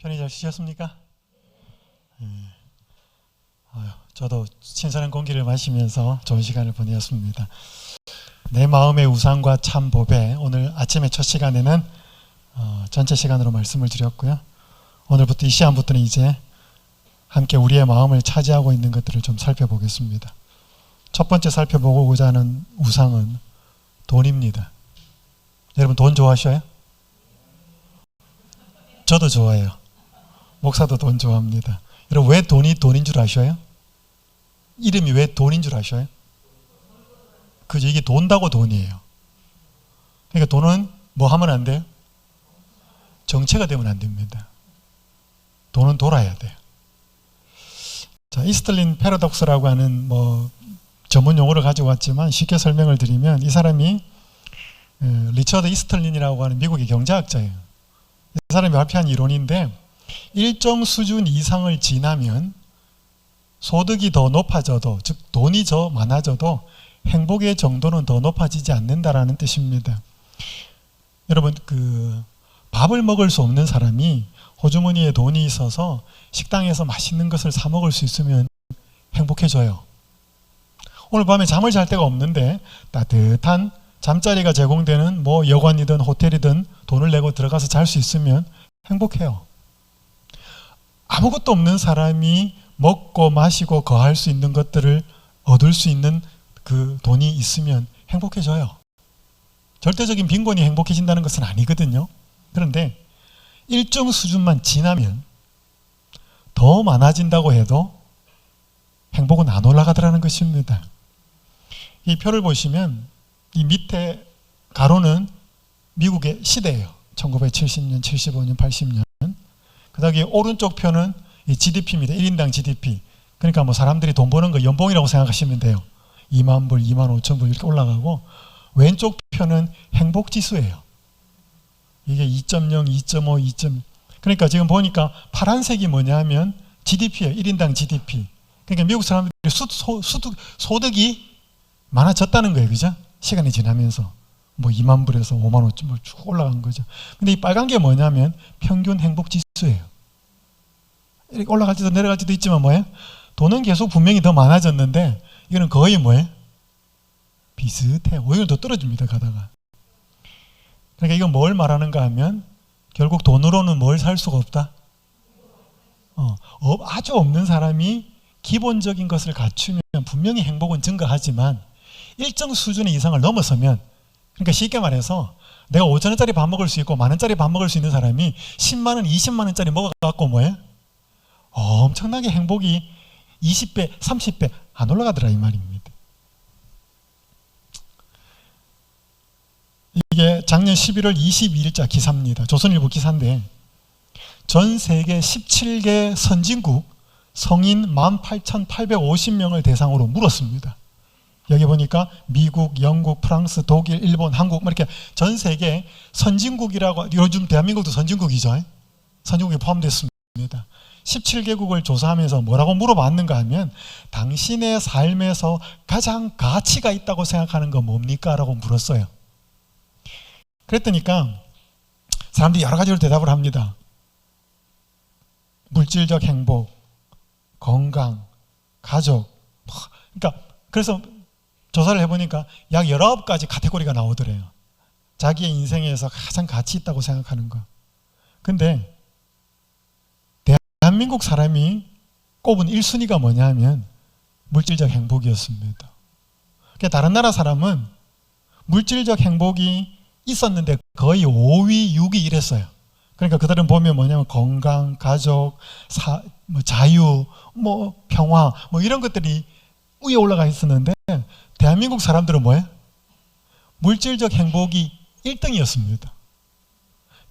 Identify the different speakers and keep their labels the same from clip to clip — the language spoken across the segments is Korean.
Speaker 1: 편히 잘 쉬셨습니까? 저도 신선한 공기를 마시면서 좋은 시간을 보내었습니다. 내 마음의 우상과 참 보배, 오늘 아침에 첫 시간에는 전체 시간으로 말씀을 드렸고요. 오늘부터 이 시간부터는 이제 함께 우리의 마음을 차지하고 있는 것들을 좀 살펴보겠습니다. 첫 번째 살펴보고자 하는 우상은 돈입니다. 여러분 돈 좋아하셔요? 저도 좋아해요. 목사도 돈 좋아합니다. 여러분 왜 돈이 돈인 줄 아셔요? 이름이 왜 돈인 줄 아셔요? 그죠? 이게 돈다고 돈이에요. 그러니까 돈은 뭐 하면 안 돼요? 정체가 되면 안 됩니다. 돈은 돌아야 돼요. 자, 이스틀린 패러독스라고 하는 전문 용어를 가지고 왔지만 쉽게 설명을 드리면 이 사람이 리처드 이스틀린이라고 하는 미국의 경제학자예요. 이 사람이 발표한 이론인데 일정 수준 이상을 지나면 소득이 더 높아져도, 즉 돈이 더 많아져도 행복의 정도는 더 높아지지 않는다라는 뜻입니다. 여러분 밥을 먹을 수 없는 사람이 호주머니에 돈이 있어서 식당에서 맛있는 것을 사 먹을 수 있으면 행복해져요. 오늘 밤에 잠을 잘 데가 없는데 따뜻한 잠자리가 제공되는 여관이든 호텔이든 돈을 내고 들어가서 잘 수 있으면 행복해요. 아무것도 없는 사람이 먹고 마시고 거할 수 있는 것들을 얻을 수 있는 그 돈이 있으면 행복해져요. 절대적인 빈곤이 행복해진다는 것은 아니거든요. 그런데 일정 수준만 지나면 더 많아진다고 해도 행복은 안 올라가더라는 것입니다. 이 표를 보시면 이 밑에 가로는 미국의 시대예요. 1970년, 75년, 80년. 그 다음에 오른쪽 표는 이 GDP입니다. 1인당 GDP. 그러니까 사람들이 돈 버는 거 연봉이라고 생각하시면 돼요. 2만 불, 2만 5천 불 이렇게 올라가고, 왼쪽 표는 행복지수예요. 이게 2.0, 2.5, 2.2. 그러니까 지금 보니까 파란색이 뭐냐면 GDP예요. 1인당 GDP. 그러니까 미국 사람들이 소득이 많아졌다는 거예요. 그죠? 시간이 지나면서 2만 불에서 5만 5천 불 쭉 올라간 거죠. 근데 이 빨간 게 뭐냐면 평균 행복지수예요. 이렇게 올라갈지도 내려갈지도 있지만 돈은 계속 분명히 더 많아졌는데 이거는 거의 비슷해요. 오히려 더 떨어집니다. 가다가. 그러니까 이건 뭘 말하는가 하면 결국 돈으로는 뭘 살 수가 없다. 아주 없는 사람이 기본적인 것을 갖추면 분명히 행복은 증가하지만 일정 수준의 이상을 넘어서면, 그러니까 쉽게 말해서 내가 5,000원짜리 밥 먹을 수 있고 만원짜리 밥 먹을 수 있는 사람이 10만원, 20만원짜리 먹어갖고 엄청나게 행복이 20배, 30배 안 올라가더라 이 말입니다. 이게 작년 11월 22일자 기사입니다. 조선일보 기사인데 전 세계 17개 선진국 성인 18,850명을 대상으로 물었습니다. 여기 보니까 미국, 영국, 프랑스, 독일, 일본, 한국 이렇게 전 세계 선진국이라고, 요즘 대한민국도 선진국이죠. 선진국에 포함됐습니다. 17개국을 조사하면서 뭐라고 물어봤는가 하면 당신의 삶에서 가장 가치가 있다고 생각하는 건 뭡니까? 라고 물었어요. 그랬더니까 사람들이 여러 가지로 대답을 합니다. 물질적 행복, 건강, 가족. 그러니까 그래서 조사를 해보니까 약 19가지 카테고리가 나오더래요. 자기의 인생에서 가장 가치 있다고 생각하는 거. 근데 대한민국 사람이 꼽은 1순위가 뭐냐 하면 물질적 행복이었습니다. 그러니까 다른 나라 사람은 물질적 행복이 있었는데 거의 5위, 6위 이랬어요. 그러니까 그들은 보면 뭐냐면 건강, 가족, 자유, 평화 이런 것들이 위에 올라가 있었는데 대한민국 사람들은 물질적 행복이 1등이었습니다.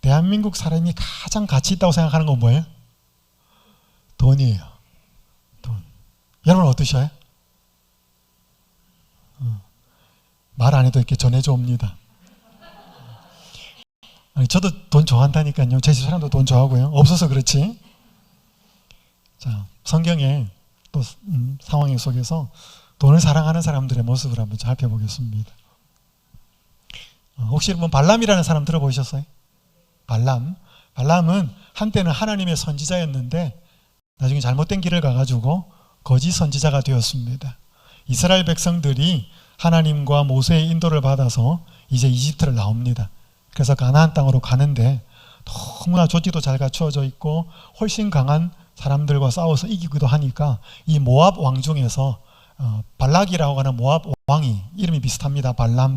Speaker 1: 대한민국 사람이 가장 가치 있다고 생각하는 건 뭐예요? 돈이에요. 돈. 여러분 어떠셔요? 말 안 해도 이렇게 전해져 옵니다. 저도 돈 좋아한다니까요. 제 집 사람도 돈 좋아하고요. 없어서 그렇지. 자, 성경에 또 상황 속에서 돈을 사랑하는 사람들의 모습을 한번 살펴보겠습니다. 혹시 여러분 발람이라는 사람 들어보셨어요? 발람 발람은 한때는 하나님의 선지자였는데 나중에 잘못된 길을 가가지고 거짓 선지자가 되었습니다. 이스라엘 백성들이 하나님과 모세의 인도를 받아서 이제 이집트를 나옵니다. 그래서 가나안 땅으로 가는데 너무나 조직도 잘 갖추어져 있고 훨씬 강한 사람들과 싸워서 이기기도 하니까 이 모압 왕 중에서 발락이라고 하는 모압 왕이, 이름이 비슷합니다. 발람,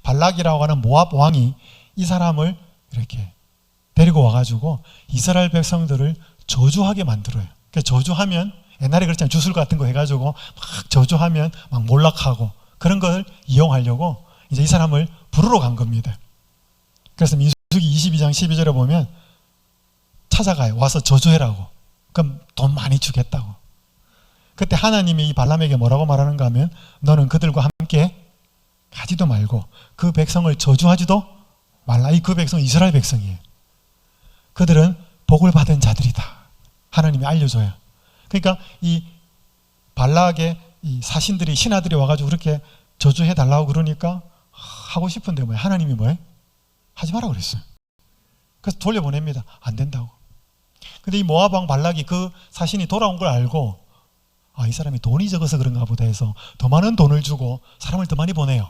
Speaker 1: 발락이라고 하는 모압 왕이 이 사람을 이렇게 데리고 와가지고 이스라엘 백성들을 저주하게 만들어요. 그러니까 저주하면, 옛날에 그랬잖아요. 주술 같은 거 해가지고 막 저주하면 막 몰락하고, 그런 걸 이용하려고 이제 이 사람을 부르러 간 겁니다. 그래서 민수기 22장 12절에 보면 찾아가요. 와서 저주해라고. 그럼 돈 많이 주겠다고. 그때 하나님이 이 발람에게 뭐라고 말하는가 하면, 너는 그들과 함께 가지도 말고 그 백성을 저주하지도 말라. 그 백성은 이스라엘 백성이에요. 그들은 복을 받은 자들이다. 하나님이 알려줘요. 그러니까 이 발락의 이 사신들이, 신하들이 와가지고 그렇게 저주해 달라고 그러니까 하고 싶은데 뭐예요? 하나님이 뭐예요? 하지 마라 그랬어요. 그래서 돌려보냅니다. 안 된다고. 근데 이 모압 왕 발락이 그 사신이 돌아온 걸 알고, 이 사람이 돈이 적어서 그런가 보다 해서 더 많은 돈을 주고 사람을 더 많이 보내요.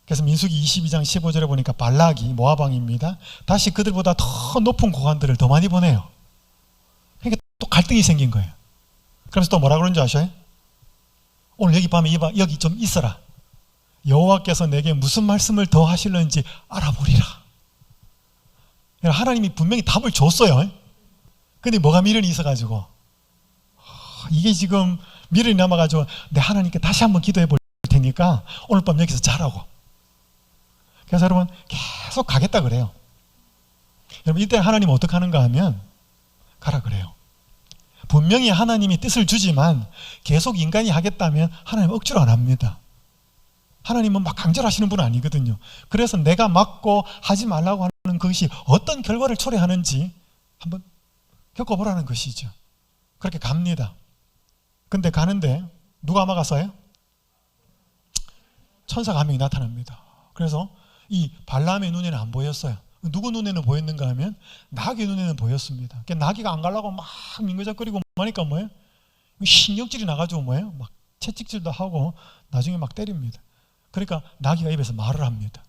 Speaker 1: 그래서 민수기 22장 15절에 보니까 발락이, 모압 왕입니다, 다시 그들보다 더 높은 고관들을 더 많이 보내요. 그러니까 또 갈등이 생긴 거예요. 그래서 또 뭐라 그러는지 아셔요? 오늘 여기 밤에 여기 좀 있어라. 여호와께서 내게 무슨 말씀을 더 하실는지 알아보리라. 하나님이 분명히 답을 줬어요. 근데 뭐가 미련이 있어가지고, 이게 지금 미련이 남아가지고 내 하나님께 다시 한번 기도해 볼 테니까 오늘 밤 여기서 자라고. 그래서 여러분 계속 가겠다 그래요. 여러분 이때 하나님 어떻게 하는가 하면 가라 그래요. 분명히 하나님이 뜻을 주지만 계속 인간이 하겠다면 하나님 억지로 안 합니다. 하나님은 막 강제하시는 분은 아니거든요. 그래서 내가 막고 하지 말라고 하는 것이 어떤 결과를 초래하는지 한번 겪어보라는 것이죠. 그렇게 갑니다. 근데 가는데 누가 막았어요? 천사가 한 명이 나타납니다. 그래서 이 발람의 눈에는 안 보였어요. 누구 눈에는 보였는가 하면 나귀 눈에는 보였습니다. 그러니까 나귀가 안 가려고 막 민거적거리고 하니까 뭐예요? 신경질이 나가지고 뭐예요? 막 채찍질도 하고 나중에 막 때립니다. 그러니까 나귀가 입에서 말을 합니다.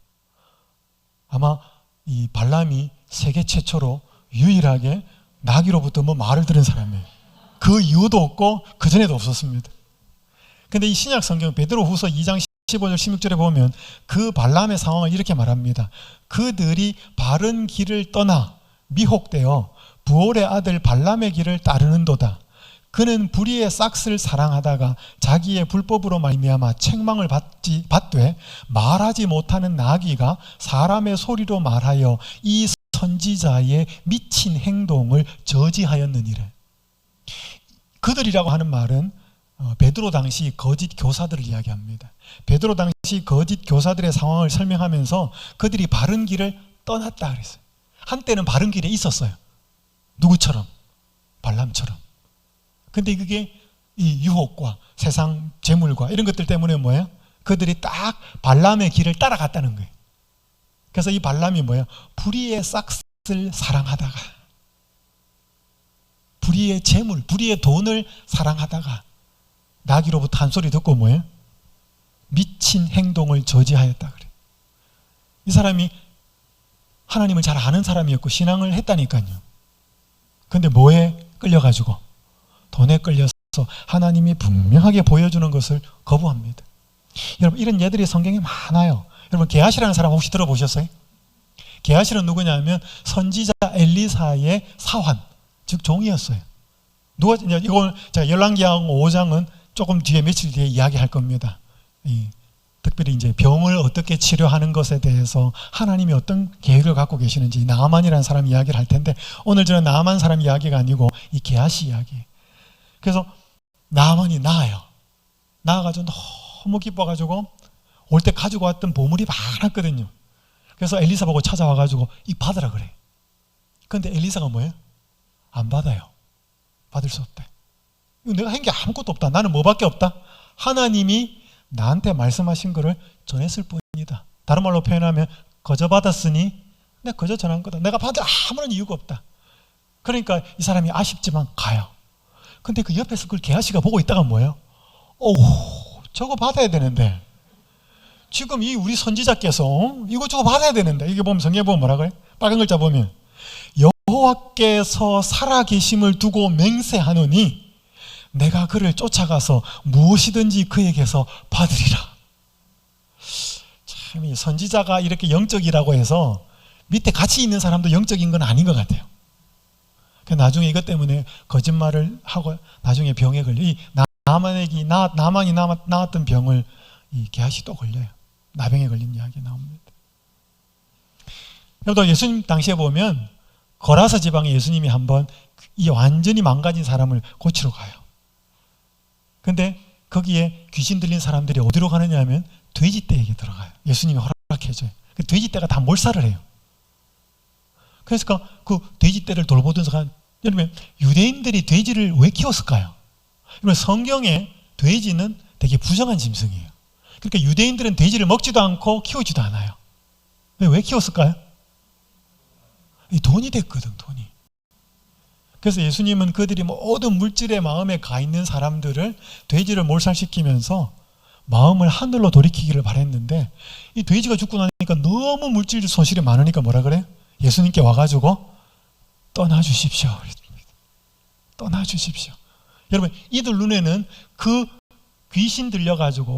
Speaker 1: 아마 이 발람이 세계 최초로 유일하게 나귀로부터 뭐 말을 들은 사람이에요. 그 이유도 없고 그 전에도 없었습니다. 근데 이 신약 성경 베드로후서 2장 15절 16절에 보면 그 발람의 상황을 이렇게 말합니다. 그들이 바른 길을 떠나 미혹되어 부올의 아들 발람의 길을 따르는도다. 그는 불의의 싹스를 사랑하다가 자기의 불법으로 말미암아 책망을 받되 말하지 못하는 나귀가 사람의 소리로 말하여 이 선지자의 미친 행동을 저지하였느니라. 그들이라고 하는 말은 베드로 당시 거짓 교사들을 이야기합니다. 베드로 당시 거짓 교사들의 상황을 설명하면서 그들이 바른 길을 떠났다 그랬어요. 한때는 바른 길에 있었어요. 누구처럼? 발람처럼. 근데 그게 이 유혹과 세상 재물과 이런 것들 때문에 뭐예요? 그들이 딱 발람의 길을 따라갔다는 거예요. 그래서 이 발람이 뭐예요? 불의의 싹스를 사랑하다가, 불의의 재물, 불의의 돈을 사랑하다가 나귀로부터 한 소리 듣고 뭐예요? 미친 행동을 저지하였다 그래요. 이 사람이 하나님을 잘 아는 사람이었고 신앙을 했다니까요. 근데 뭐에 끌려가지고? 돈에 끌려서 하나님이 분명하게 보여주는 것을 거부합니다. 여러분 이런 예들이 성경에 많아요. 여러분 게하시라는 사람 혹시 들어보셨어요? 게하시는 누구냐면 선지자 엘리사의 사환, 즉 종이었어요. 누가 이제 이걸 제가 열왕기상 5장은 조금 뒤에 며칠 뒤에 이야기할 겁니다. 특별히 이제 병을 어떻게 치료하는 것에 대해서 하나님이 어떤 계획을 갖고 계시는지 나아만이라는 사람 이야기를 할 텐데 오늘 저는 나아만 사람 이야기가 아니고 이 게하시 이야기. 그래서 나아만이 나아요. 나아가지고 너무 기뻐가지고 올 때 가지고 왔던 보물이 많았거든요. 그래서 엘리사 보고 찾아와가지고 이 받으라 그래. 근데 엘리사가 뭐예요? 안 받아요. 받을 수 없대. 이거 내가 한 게 아무것도 없다. 나는 뭐밖에 없다? 하나님이 나한테 말씀하신 거를 전했을 뿐이다. 다른 말로 표현하면 거저 받았으니 내가 거저 전한 거다. 내가 받을 아무런 이유가 없다. 그러니까 이 사람이 아쉽지만 가요. 근데 그 옆에서 그걸 게하시가 보고 있다가 뭐예요? 저거 받아야 되는데 지금 이 우리 선지자께서 이거 저거 받아야 되는데, 이게 보면 성경에 보면 뭐라 그래? 빨간 글자 보면 여호와께서 살아계심을 두고 맹세하노니 내가 그를 쫓아가서 무엇이든지 그에게서 받으리라. 참, 이 선지자가 이렇게 영적이라고 해서 밑에 같이 있는 사람도 영적인 건 아닌 것 같아요. 나중에 이것 때문에 거짓말을 하고 나중에 병에 걸려. 이 나만이 나았던 병을 이 게하시 또 걸려요. 나병에 걸린 이야기 나옵니다. 여러분, 예수님 당시에 보면 거라사 지방에 예수님이 한번 이 완전히 망가진 사람을 고치러 가요. 근데 거기에 귀신 들린 사람들이 어디로 가느냐 하면 돼지떼에게 들어가요. 예수님이 허락해줘요. 그 돼지떼가 다 몰살을 해요. 그래서 그 돼지떼를 돌보던 사람, 여러분, 유대인들이 돼지를 왜 키웠을까요? 여러분, 성경에 돼지는 되게 부정한 짐승이에요. 그러니까 유대인들은 돼지를 먹지도 않고 키우지도 않아요. 왜 키웠을까요? 이 돈이 됐거든, 돈이. 그래서 예수님은 그들이 모든 물질의 마음에 가 있는 사람들을 돼지를 몰살시키면서 마음을 하늘로 돌이키기를 바랬는데, 이 돼지가 죽고 나니까 너무 물질 손실이 많으니까 뭐라 그래? 예수님께 와가지고 떠나주십시오. 떠나주십시오. 여러분, 이들 눈에는 그 귀신 들려가지고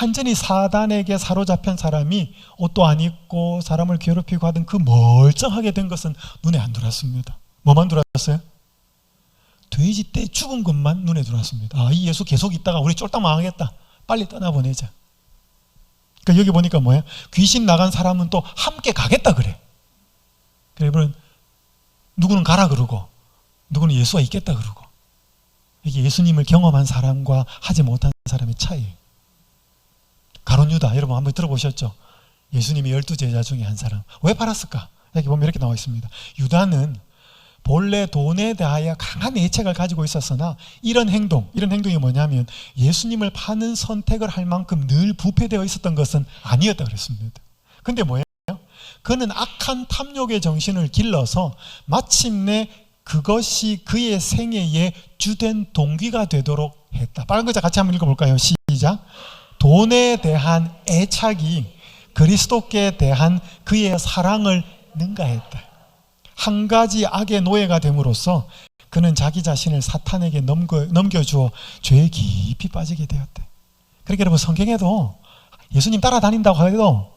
Speaker 1: 완전히 사단에게 사로잡힌 사람이 옷도 안 입고 사람을 괴롭히고 하던 그 멀쩡하게 된 것은 눈에 안 들어왔습니다. 뭐만 들어왔어요? 돼지떼 죽은 것만 눈에 들어왔습니다. 이 예수 계속 있다가 우리 쫄딱 망하겠다. 빨리 떠나보내자. 그러니까 여기 보니까 뭐예요? 귀신 나간 사람은 또 함께 가겠다 그래. 그러면 누구는 가라 그러고 누구는 예수가 있겠다 그러고. 이게 예수님을 경험한 사람과 하지 못한 사람의 차이예요. 가룟 유다, 여러분 한번 들어보셨죠? 예수님의 12제자 중에 한 사람. 왜 팔았을까? 여기 보면 이렇게 나와 있습니다. 유다는 본래 돈에 대하여 강한 애착을 가지고 있었으나 이런 행동이 뭐냐면 예수님을 파는 선택을 할 만큼 늘 부패되어 있었던 것은 아니었다 그랬습니다. 근데 뭐예요? 그는 악한 탐욕의 정신을 길러서 마침내 그것이 그의 생애의 주된 동기가 되도록 했다. 빨간 글자 같이 한번 읽어볼까요? 시작. 돈에 대한 애착이 그리스도께 대한 그의 사랑을 능가했다. 한 가지 악의 노예가 됨으로써 그는 자기 자신을 사탄에게 넘겨주어 죄에 깊이 빠지게 되었대. 그러니까 여러분, 성경에도 예수님 따라다닌다고 해도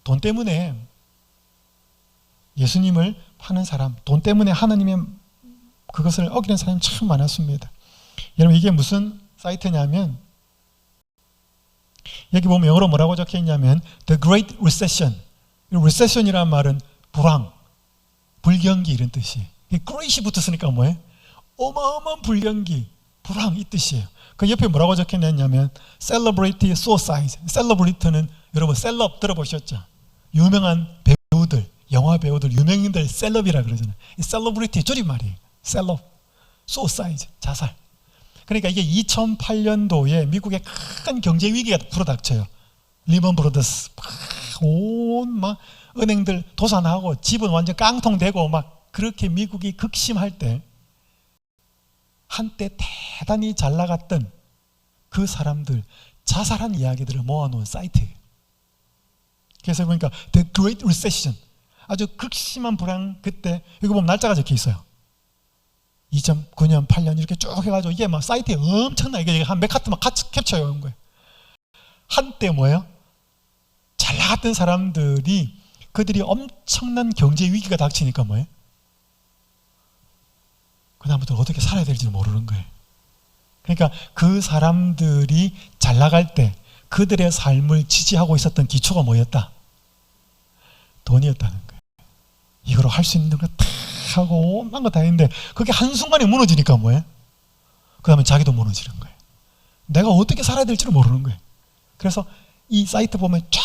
Speaker 1: 돈 때문에 예수님을 파는 사람, 돈 때문에 하나님의 그것을 어기는 사람이 참 많았습니다. 여러분, 이게 무슨 사이트냐면 여기 보면 영어로 뭐라고 적혀 있냐면 The Great Recession. Recession이라는 말은 불황, 불경기 이런 뜻이에요. Great이 붙었으니까 뭐예요? 어마어마한 불경기, 불황 이 뜻이에요. 그 옆에 뭐라고 적혀있냐면 Celebrity Suicide. Celebrity는 여러분 셀럽 들어보셨죠? 유명한 배우들, 영화 배우들, 유명인들 셀럽이라 그러잖아요. 이 셀러브리티 줄임말이에요. 셀럽, suicide, 자살. 그러니까 이게 2008년도에 미국의 큰 경제 위기가 불어닥쳐요. 리먼 브로더스, 온 은행들 도산하고 집은 완전 깡통되고 막 그렇게 미국이 극심할 때 한때 대단히 잘 나갔던 그 사람들 자살한 이야기들을 모아놓은 사이트예요. 그래서 보니까 The Great Recession, 아주 극심한 불황, 그때 여기 보면 날짜가 적혀 있어요. 2009년, 8년 이렇게 쭉 해가지고 이게 막 사이트에 엄청나, 이게 한 몇 카트 막 캡처해 온 거예요. 한때 뭐예요? 잘 나갔던 사람들이 그들이 엄청난 경제 위기가 닥치니까 뭐예요? 그다음부터 어떻게 살아야 될지 모르는 거예요. 그러니까 그 사람들이 잘 나갈 때 그들의 삶을 지지하고 있었던 기초가 뭐였다? 돈이었다는 거예요. 이거로 할 수 있는 거 다 하고 온갖 거 다 했는데 그게 한순간에 무너지니까 뭐예요? 그 다음에 자기도 무너지는 거예요. 내가 어떻게 살아야 될지를 모르는 거예요. 그래서 이 사이트 보면 쫙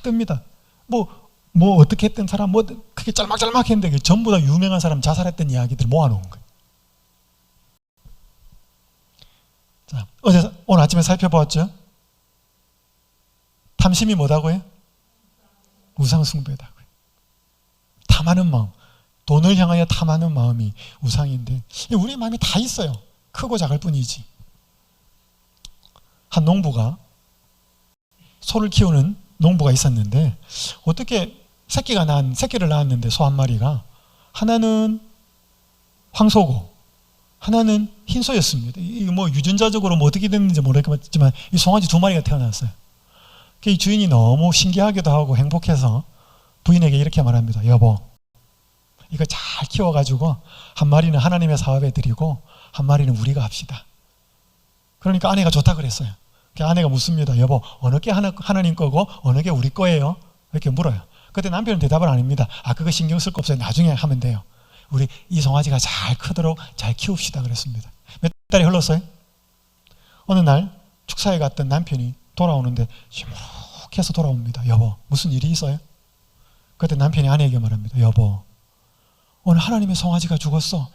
Speaker 1: 뜹니다. 뭐 어떻게 했던 사람, 뭐 그게 짤막짤막 했는데 전부 다 유명한 사람 자살했던 이야기들 모아놓은 거예요. 자, 오늘 아침에 살펴보았죠? 탐심이 뭐다고요? 우상숭배다고요. 탐하는 마음, 돈을 향하여 탐하는 마음이 우상인데 우리의 마음이 다 있어요. 크고 작을 뿐이지. 한 농부가 소를 키우는 농부가 있었는데 어떻게 새끼를 낳았는데 소 한 마리가 하나는 황소고 하나는 흰소였습니다. 이게 뭐 유전자적으로 뭐 어떻게 됐는지 모르겠지만 이 송아지 두 마리가 태어났어요. 이 주인이 너무 신기하기도 하고 행복해서 부인에게 이렇게 말합니다. 여보, 이거 잘 키워가지고 한 마리는 하나님의 사업에 드리고 한 마리는 우리가 합시다. 그러니까 아내가 좋다 그랬어요. 아내가 묻습니다. 여보, 어느 게 하나님 거고 어느 게 우리 거예요? 이렇게 물어요. 그때 남편은 대답을 안 합니다. 그거 신경 쓸 거 없어요. 나중에 하면 돼요. 우리 이 송아지가 잘 크도록 잘 키웁시다 그랬습니다. 몇 달이 흘렀어요. 어느 날 축사에 갔던 남편이 돌아오는데 시무룩해서 돌아옵니다. 여보, 무슨 일이 있어요? 그때 남편이 아내에게 말합니다. 여보, 오늘 하나님의 송아지가 죽었어.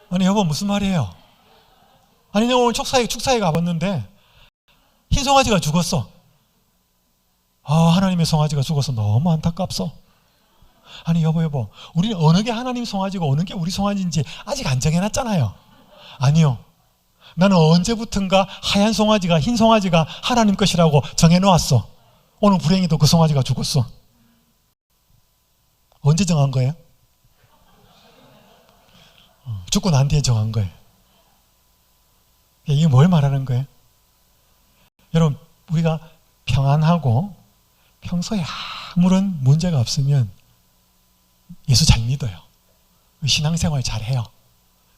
Speaker 1: 아니 여보, 무슨 말이에요? 아니 내가 오늘 축사에 가봤는데 흰 송아지가 죽었어. 하나님의 송아지가 죽어서 너무 안타깝소. 아니 여보, 우리는 어느 게 하나님 송아지고 어느 게 우리 송아지인지 아직 안 정해놨잖아요. 아니요, 나는 언제부턴가 하얀 송아지가 흰 송아지가 하나님 것이라고 정해놓았어. 오늘 불행히도 그 송아지가 죽었어. 언제 정한 거예요? 죽고 난 뒤에 정한 거예요. 이게 뭘 말하는 거예요? 여러분, 우리가 평안하고 평소에 아무런 문제가 없으면 예수 잘 믿어요. 신앙생활 잘 해요.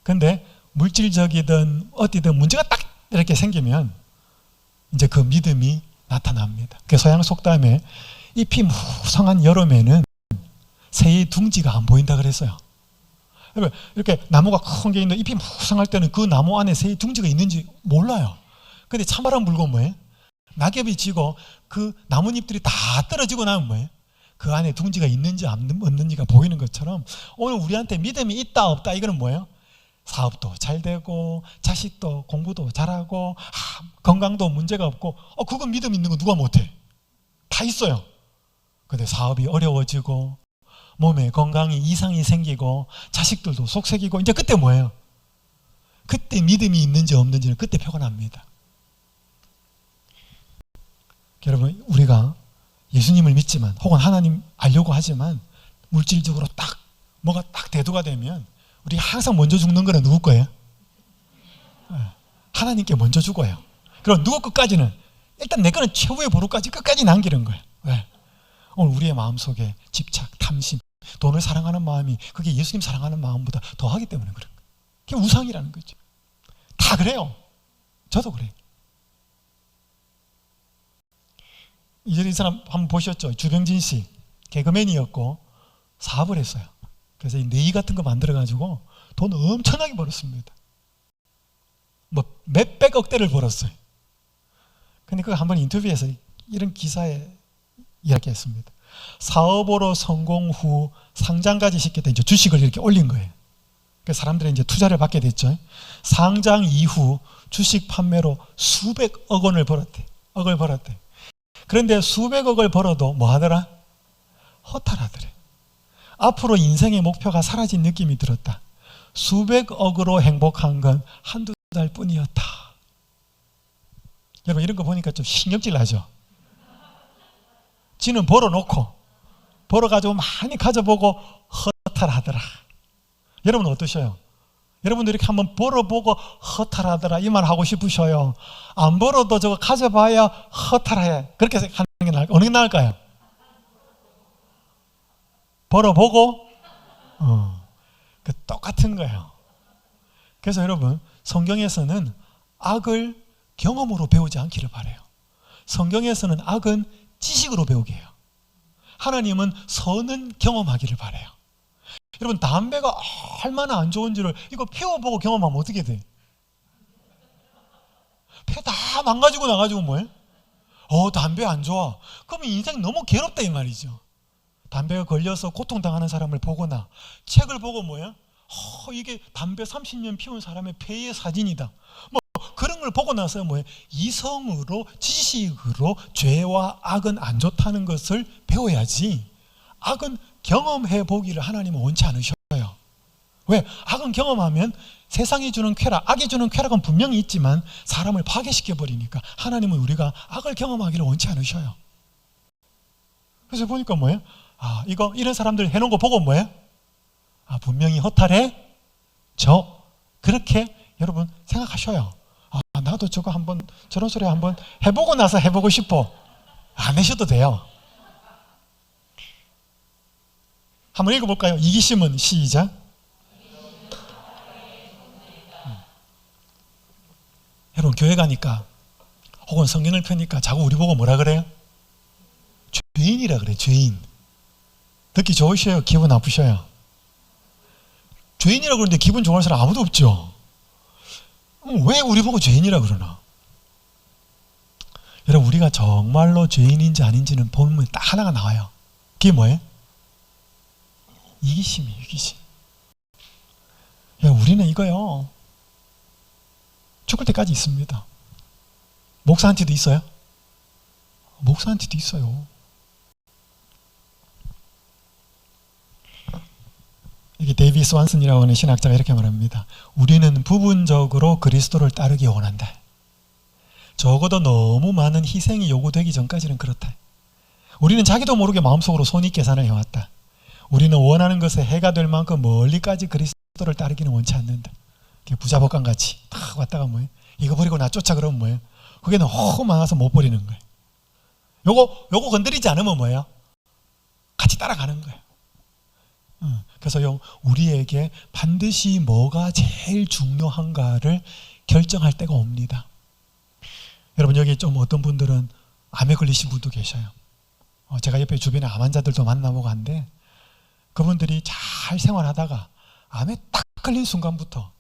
Speaker 1: 근데 물질적이든 어디든 문제가 딱 이렇게 생기면 이제 그 믿음이 나타납니다. 그 서양 속담에 잎이 무성한 여름에는 새의 둥지가 안 보인다 그랬어요. 이렇게 나무가 큰 게 있는데 잎이 무성할 때는 그 나무 안에 새의 둥지가 있는지 몰라요. 근데 찬바람 불고 뭐예요? 낙엽이 지고 그 나뭇잎들이 다 떨어지고 나면 뭐예요? 그 안에 둥지가 있는지 없는지가 보이는 것처럼 오늘 우리한테 믿음이 있다 없다 이거는 뭐예요? 사업도 잘 되고 자식도 공부도 잘하고 건강도 문제가 없고 그건 믿음 있는 거 누가 못해? 다 있어요. 근데 사업이 어려워지고 몸에 건강이 이상이 생기고 자식들도 속색이고 이제 그때 뭐예요? 그때 믿음이 있는지 없는지는 그때 표가 납니다. 여러분, 우리가 예수님을 믿지만 혹은 하나님 알려고 하지만 물질적으로 딱 뭐가 딱 대두가 되면 우리 항상 먼저 죽는 거는 누구 거예요? 하나님께 먼저 죽어요. 그럼 누구 것까지는 일단 내 거는 최후의 보루까지 끝까지 남기는 거예요. 왜? 오늘 우리의 마음속에 집착, 탐심, 돈을 사랑하는 마음이 그게 예수님 사랑하는 마음보다 더하기 때문에 그런 거예요. 그게 우상이라는 거죠. 다 그래요. 저도 그래요. 이제 이 사람 한번 보셨죠? 주병진 씨 개그맨이었고 사업을 했어요. 그래서 이 네이 같은 거 만들어가지고 돈 엄청나게 벌었습니다. 뭐 몇백억 대를 벌었어요. 근데 그거 한번 인터뷰에서 이런 기사에 이야기했습니다. 사업으로 성공 후 상장까지 시켰다. 이제 주식을 이렇게 올린 거예요. 그 사람들이 이제 투자를 받게 됐죠. 상장 이후 주식 판매로 수백억 원을 벌었대. 억을 벌었대. 그런데 수백억을 벌어도 뭐 하더라? 허탈하더래. 앞으로 인생의 목표가 사라진 느낌이 들었다. 수백억으로 행복한 건 한두 달 뿐이었다. 여러분, 이런 거 보니까 좀 신경질 나죠? 지는 벌어놓고 벌어가지고 많이 가져보고 허탈하더라. 여러분은 어떠셔요? 여러분도 이렇게 한번 벌어보고 허탈하더라 이 말 하고 싶으셔요? 안 벌어도 저거 가져봐야 허탈해. 그렇게 하는 게 나을까요? 어느 게 나을까요? 벌어보고 그 똑같은 거예요. 그래서 여러분, 성경에서는 악을 경험으로 배우지 않기를 바라요. 성경에서는 악은 지식으로 배우게 해요. 하나님은 선은 경험하기를 바라요. 여러분, 담배가 얼마나 안 좋은지를 이거 피워보고 경험하면 어떻게 돼? 폐 다 망가지고 나가지고 뭐예요? 담배 안 좋아. 그러면 인생 너무 괴롭다 이 말이죠. 담배가 걸려서 고통당하는 사람을 보거나 책을 보고 뭐예요? 이게 담배 30년 피운 사람의 폐의 사진이다. 뭐 그런 걸 보고 나서 뭐예요? 이성으로, 지식으로 죄와 악은 안 좋다는 것을 배워야지. 악은 경험해 보기를 하나님은 원치 않으셔요. 왜? 악은 경험하면 세상이 주는 쾌락, 악이 주는 쾌락은 분명히 있지만 사람을 파괴시켜 버리니까 하나님은 우리가 악을 경험하기를 원치 않으셔요. 그래서 보니까 뭐예요? 이런 사람들 해놓은 거 보고 뭐예요? 분명히 허탈해? 그렇게 여러분 생각하셔요. 나도 저거 한번, 저런 소리 한번 해보고 나서 해보고 싶어. 안 하셔도 돼요. 한번 읽어볼까요? 이기심은 시작. 여러분 교회 가니까 혹은 성경을 펴니까 자꾸 우리 보고 뭐라 그래요? 죄인이라 그래. 죄인. 듣기 좋으셔요? 기분 나쁘셔요? 죄인이라 그러는데 기분 좋아할 사람 아무도 없죠. 왜 우리 보고 죄인이라 그러나? 여러분 우리가 정말로 죄인인지 아닌지는 보면 딱 하나가 나와요. 그게 뭐예요? 이기심이에요. 이기심. 우리는 이거요, 죽을 때까지 있습니다. 목사한테도 있어요? 목사한테도 있어요. 이게 데이비 스완슨이라고 하는 신학자가 이렇게 말합니다. 우리는 부분적으로 그리스도를 따르기 원한다. 적어도 너무 많은 희생이 요구되기 전까지는 그렇다. 우리는 자기도 모르게 마음속으로 손익계산을 해왔다. 우리는 원하는 것에 해가 될 만큼 멀리까지 그리스도를 따르기는 원치 않는다. 부자복감 같이 딱 왔다가 뭐예요? 이거 버리고 나 쫓아 그러면 뭐예요? 그게 너무 많아서 못 버리는 거예요. 요거 건드리지 않으면 뭐예요? 같이 따라가는 거예요. 그래서요, 우리에게 반드시 뭐가 제일 중요한가를 결정할 때가 옵니다. 여러분 여기 좀 어떤 분들은 암에 걸리신 분도 계셔요. 제가 옆에 주변에 암 환자들도 만나보고 한데 그분들이 잘 생활하다가 암에 딱 걸린 순간부터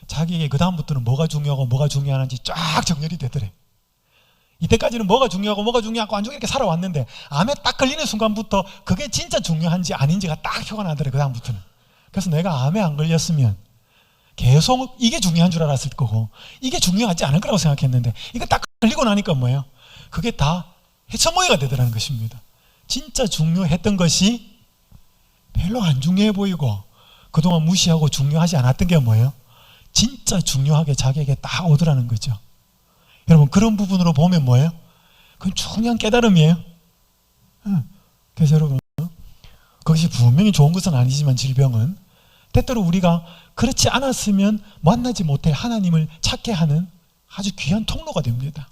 Speaker 1: 자기에게 그 다음부터는 뭐가 중요하고 뭐가 중요한지 쫙 정렬이 되더래. 이때까지는 뭐가 중요하고 뭐가 중요하고 안 중요하게 살아왔는데 암에 딱 걸리는 순간부터 그게 진짜 중요한지 아닌지가 딱 표가 나더래. 그 다음부터는. 그래서 내가 암에 안 걸렸으면 계속 이게 중요한 줄 알았을 거고 이게 중요하지 않을 거라고 생각했는데 이거 딱 걸리고 나니까 뭐예요? 그게 다 해처모이가 되더라는 것입니다. 진짜 중요했던 것이 별로 안 중요해 보이고 그동안 무시하고 중요하지 않았던 게 뭐예요? 진짜 중요하게 자기에게 딱 오더라는 거죠. 여러분 그런 부분으로 보면 뭐예요? 그건 중요한 깨달음이에요. 그래서 여러분 그것이 분명히 좋은 것은 아니지만 질병은 때때로 우리가 그렇지 않았으면 만나지 못할 하나님을 찾게 하는 아주 귀한 통로가 됩니다.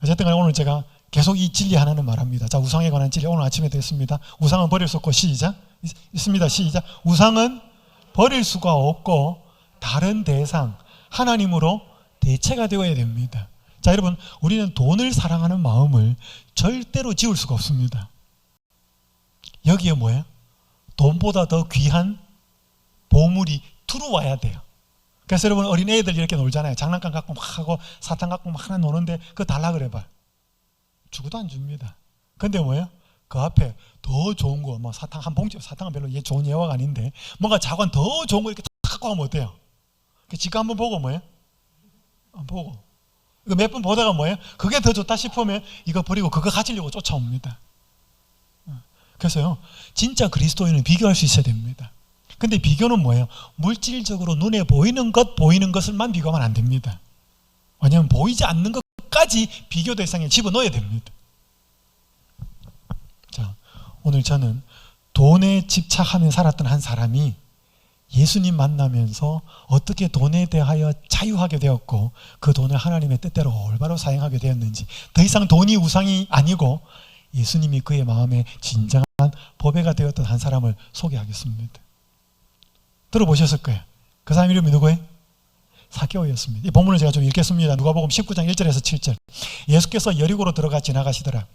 Speaker 1: 어쨌든 간에 오늘 제가 계속 이 진리 하나는 말합니다. 자, 우상에 관한 진리 오늘 아침에도 했습니다. 우상은 버릴 수 없고 시작. 있습니다. 시작. 우상은 버릴 수가 없고 다른 대상 하나님으로 대체가 되어야 됩니다. 자, 여러분 우리는 돈을 사랑하는 마음을 절대로 지울 수가 없습니다. 여기에 뭐예요? 돈보다 더 귀한 보물이 들어와야 돼요. 그래서 여러분 어린애들 이렇게 놀잖아요. 장난감 갖고 막 하고 사탕 갖고 막 하나 노는데 그거 달라 그래봐. 주고도 안 줍니다. 근데 뭐예요? 그 앞에 더 좋은 거, 뭐 사탕 한 봉지, 사탕은 별로 좋은 예화가 아닌데 뭔가 작은 더 좋은 거 이렇게 탁 갖고 가면 어때요? 지가 한번 보고 뭐예요? 보고 이거 몇 번 보다가 뭐예요? 그게 더 좋다 싶으면 이거 버리고 그거 가지려고 쫓아옵니다. 그래서요 진짜 그리스도인은 비교할 수 있어야 됩니다. 근데 비교는 뭐예요? 물질적으로 눈에 보이는 것을만 비교하면 안 됩니다. 왜냐하면 보이지 않는 것까지 비교 대상에 집어넣어야 됩니다. 자, 오늘 저는 돈에 집착하며 살았던 한 사람이 예수님 만나면서 어떻게 돈에 대하여 자유하게 되었고 그 돈을 하나님의 뜻대로 올바로 사용하게 되었는지, 더 이상 돈이 우상이 아니고 예수님이 그의 마음에 진정한 보배가 되었던 한 사람을 소개하겠습니다. 들어보셨을 거예요. 그 사람 이름이 누구예요? 사개오였습니다. 이 본문을 제가 좀 읽겠습니다. 누가복음 19장 1절에서 7절. 예수께서 여리고로 들어가 지나가시더라.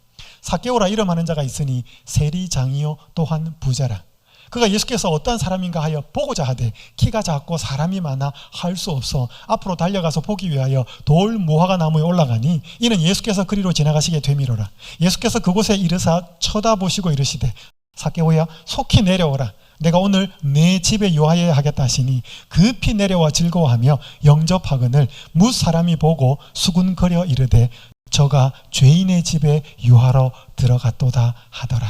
Speaker 1: 사개오라 이름하는 자가 있으니 세리장이요 또한 부자라. 그가 예수께서 어떠한 사람인가 하여 보고자 하되 키가 작고 사람이 많아 할 수 없어 앞으로 달려가서 보기 위하여 돌 무화과 나무에 올라가니 이는 예수께서 그리로 지나가시게 되미로라. 예수께서 그곳에 이르사 쳐다보시고 이르시되 사개오야 속히 내려오라. 내가 오늘 내 집에 유하여야 하겠다 하시니 급히 내려와 즐거워하며 영접하거늘 뭇 사람이 보고 수군거려 이르되 저가 죄인의 집에 유하러 들어갔도다 하더라.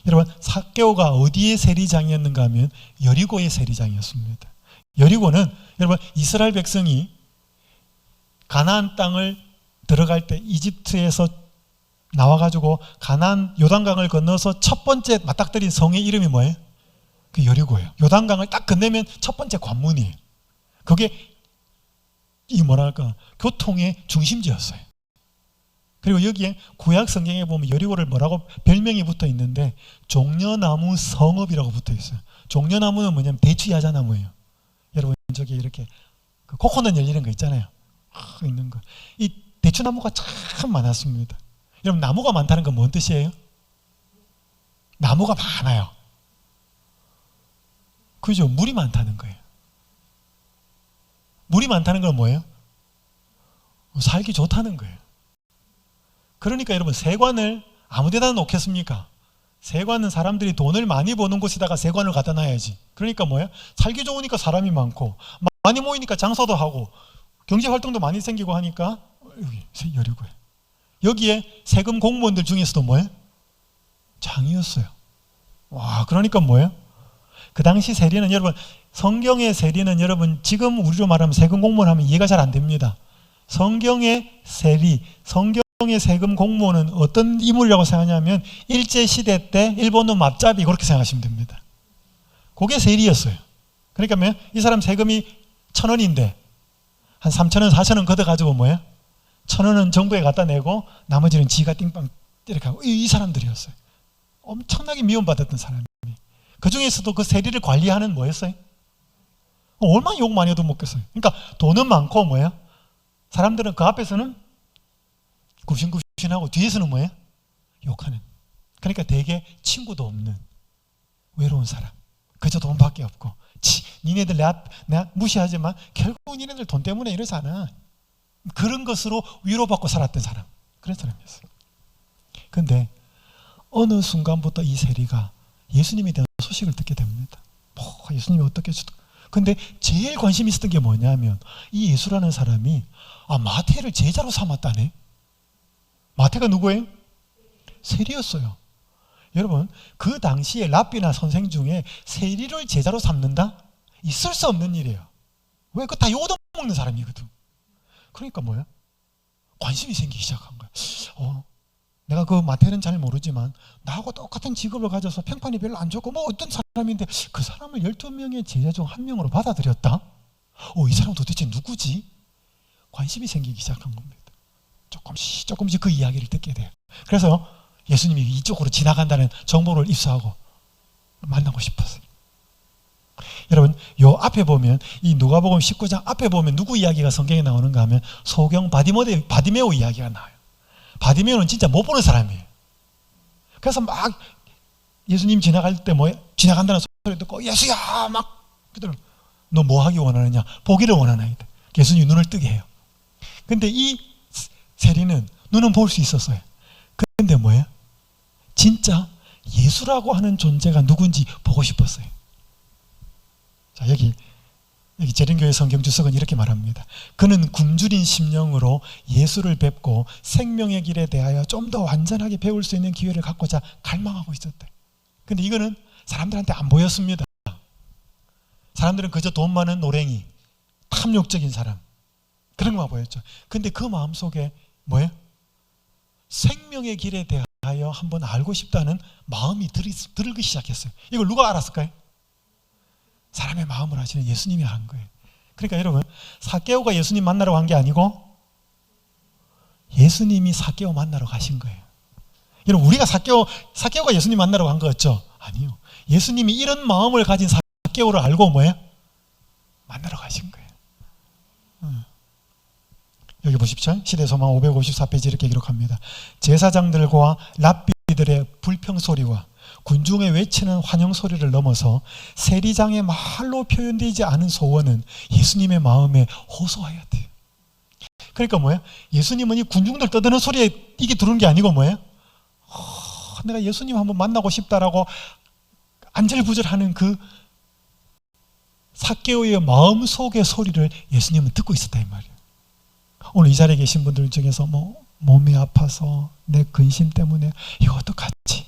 Speaker 1: 여러분, 삭개오가 어디의 세리장이었는가 하면 여리고의 세리장이었습니다. 여리고는 여러분 이스라엘 백성이 가나안 땅을 들어갈 때 이집트에서 나와가지고 가나안 요단강을 건너서 첫 번째 맞닥뜨린 성의 이름이 뭐예요? 그 여리고예요. 요단강을 딱 건너면 첫 번째 관문이에요. 그게 이 뭐랄까 교통의 중심지였어요. 그리고 여기에 구약 성경에 보면 여리고를 뭐라고 별명이 붙어 있는데 종려나무 성읍이라고 붙어 있어요. 종려나무는 뭐냐면 대추야자나무예요. 여러분 저기 이렇게 그 코코넛 열리는 거 있잖아요. 있는 거. 이 대추나무가 참 많았습니다. 여러분 나무가 많다는 건 뭔 뜻이에요? 나무가 많아요. 그죠? 물이 많다는 거예요. 물이 많다는 건 뭐예요? 살기 좋다는 거예요. 그러니까 여러분 세관을 아무 데다 놓겠습니까? 세관은 사람들이 돈을 많이 버는 곳에다가 세관을 갖다 놔야지. 그러니까 뭐예요? 살기 좋으니까 사람이 많고 많이 모이니까 장사도 하고 경제활동도 많이 생기고 하니까 여기 여리고요. 여기에 세금 공무원들 중에서도 뭐예요? 장이었어요. 와, 그러니까 뭐예요? 그 당시 세리는 여러분 성경의 세리는 여러분 지금 우리로 말하면 세금 공무원 하면 이해가 잘 안 됩니다. 성경의 세리, 성경의 세금 공무원은 어떤 인물이라고 생각하냐면 일제시대 때 일본은 맙잡이 그렇게 생각하시면 됩니다. 그게 세리였어요. 그러니까 뭐 이 사람 세금이 1,000원인데 한 3,000원, 4,000원 걷어가지고 뭐예요? 1,000원은 정부에 갖다 내고 나머지는 지가 띵빵 이렇게 하고 이 사람들이었어요. 엄청나게 미움받았던 사람이. 그 중에서도 그 세리를 관리하는 뭐였어요? 얼마나 욕 많이 얻어먹겠어요. 그러니까 돈은 많고 뭐예요? 사람들은 그 앞에서는 굽신굽신하고 뒤에서는 뭐예요? 욕하는. 그러니까 되게 친구도 없는 외로운 사람. 그저 돈밖에 없고 니네들 내가 무시하지만 결국 니네들 돈 때문에 이러잖아. 그런 것으로 위로받고 살았던 사람. 그런 사람이었어요. 그런데 어느 순간부터 이 세리가 예수님에 대한 소식을 듣게 됩니다. 예수님이 어떻게 해주다. 근데 제일 관심 있었던 게 뭐냐면 이 예수라는 사람이 마태를 제자로 삼았다네. 마태가 누구예요? 세리였어요. 여러분 그 당시에 랍비나 선생 중에 세리를 제자로 삼는다? 있을 수 없는 일이에요. 왜? 그거 다 욕얻어먹는 사람이거든. 그러니까 뭐야? 관심이 생기기 시작한 거야. 내가 그 마태는 잘 모르지만 나하고 똑같은 직업을 가져서 평판이 별로 안 좋고 뭐 어떤 사람인데 그 사람을 12명의 제자 중 한 명으로 받아들였다? 이 사람 도대체 누구지? 관심이 생기기 시작한 겁니다. 조금씩 그 이야기를 듣게 돼요. 그래서 예수님이 이쪽으로 지나간다는 정보를 입수하고 만나고 싶었어요. 여러분 요 앞에 보면 이 누가복음 19장 앞에 보면 누구 이야기가 성경에 나오는가 하면 소경 바디메오 이야기가 나와요. 바디메오는 진짜 못 보는 사람이에요. 그래서 막 예수님 지나갈 때 지나간다는 소리 듣고 예수야 막 그대로 너 뭐 하기 원하느냐? 보기를 원하나이다. 예수님 눈을 뜨게 해요. 근데 이 세리는 눈은 볼 수 있었어요. 근데 뭐예요? 진짜 예수라고 하는 존재가 누군지 보고 싶었어요. 자, 여기 재림교회 성경 주석은 이렇게 말합니다. 그는 굶주린 심령으로 예수를 뵙고 생명의 길에 대하여 좀 더 완전하게 배울 수 있는 기회를 갖고자 갈망하고 있었대. 근데 이거는 사람들한테 안 보였습니다. 사람들은 그저 돈 많은 노랭이, 탐욕적인 사람 그런 것만 보였죠. 근데 그 마음속에 뭐예요? 생명의 길에 대하여 한번 알고 싶다는 마음이 들기 시작했어요. 이걸 누가 알았을까요? 사람의 마음을 아시는 예수님이 한 거예요. 그러니까 여러분 삭개오가 예수님 만나러 간 게 아니고 예수님이 삭개오 만나러 가신 거예요. 여러분 우리가 삭개오가 예수님 만나러 간 거였죠? 아니요. 예수님이 이런 마음을 가진 삭개오를 알고 뭐예요? 만나러 가신 거예요. 여기 보십시오. 시대소망 554페이지 이렇게 기록합니다. 제사장들과 랍비들의 불평소리와 군중의 외치는 환영소리를 넘어서 세리장의 말로 표현되지 않은 소원은 예수님의 마음에 호소하였대요. 그러니까 뭐예요? 예수님은 이 군중들 떠드는 소리에 이게 들어온 게 아니고 뭐예요? 내가 예수님 한번 만나고 싶다라고 안절부절하는 그 삭개오의 마음속의 소리를 예수님은 듣고 있었다 이 말이에요. 오늘 이 자리에 계신 분들 중에서 몸이 아파서 내 근심 때문에 이거 어떡하지?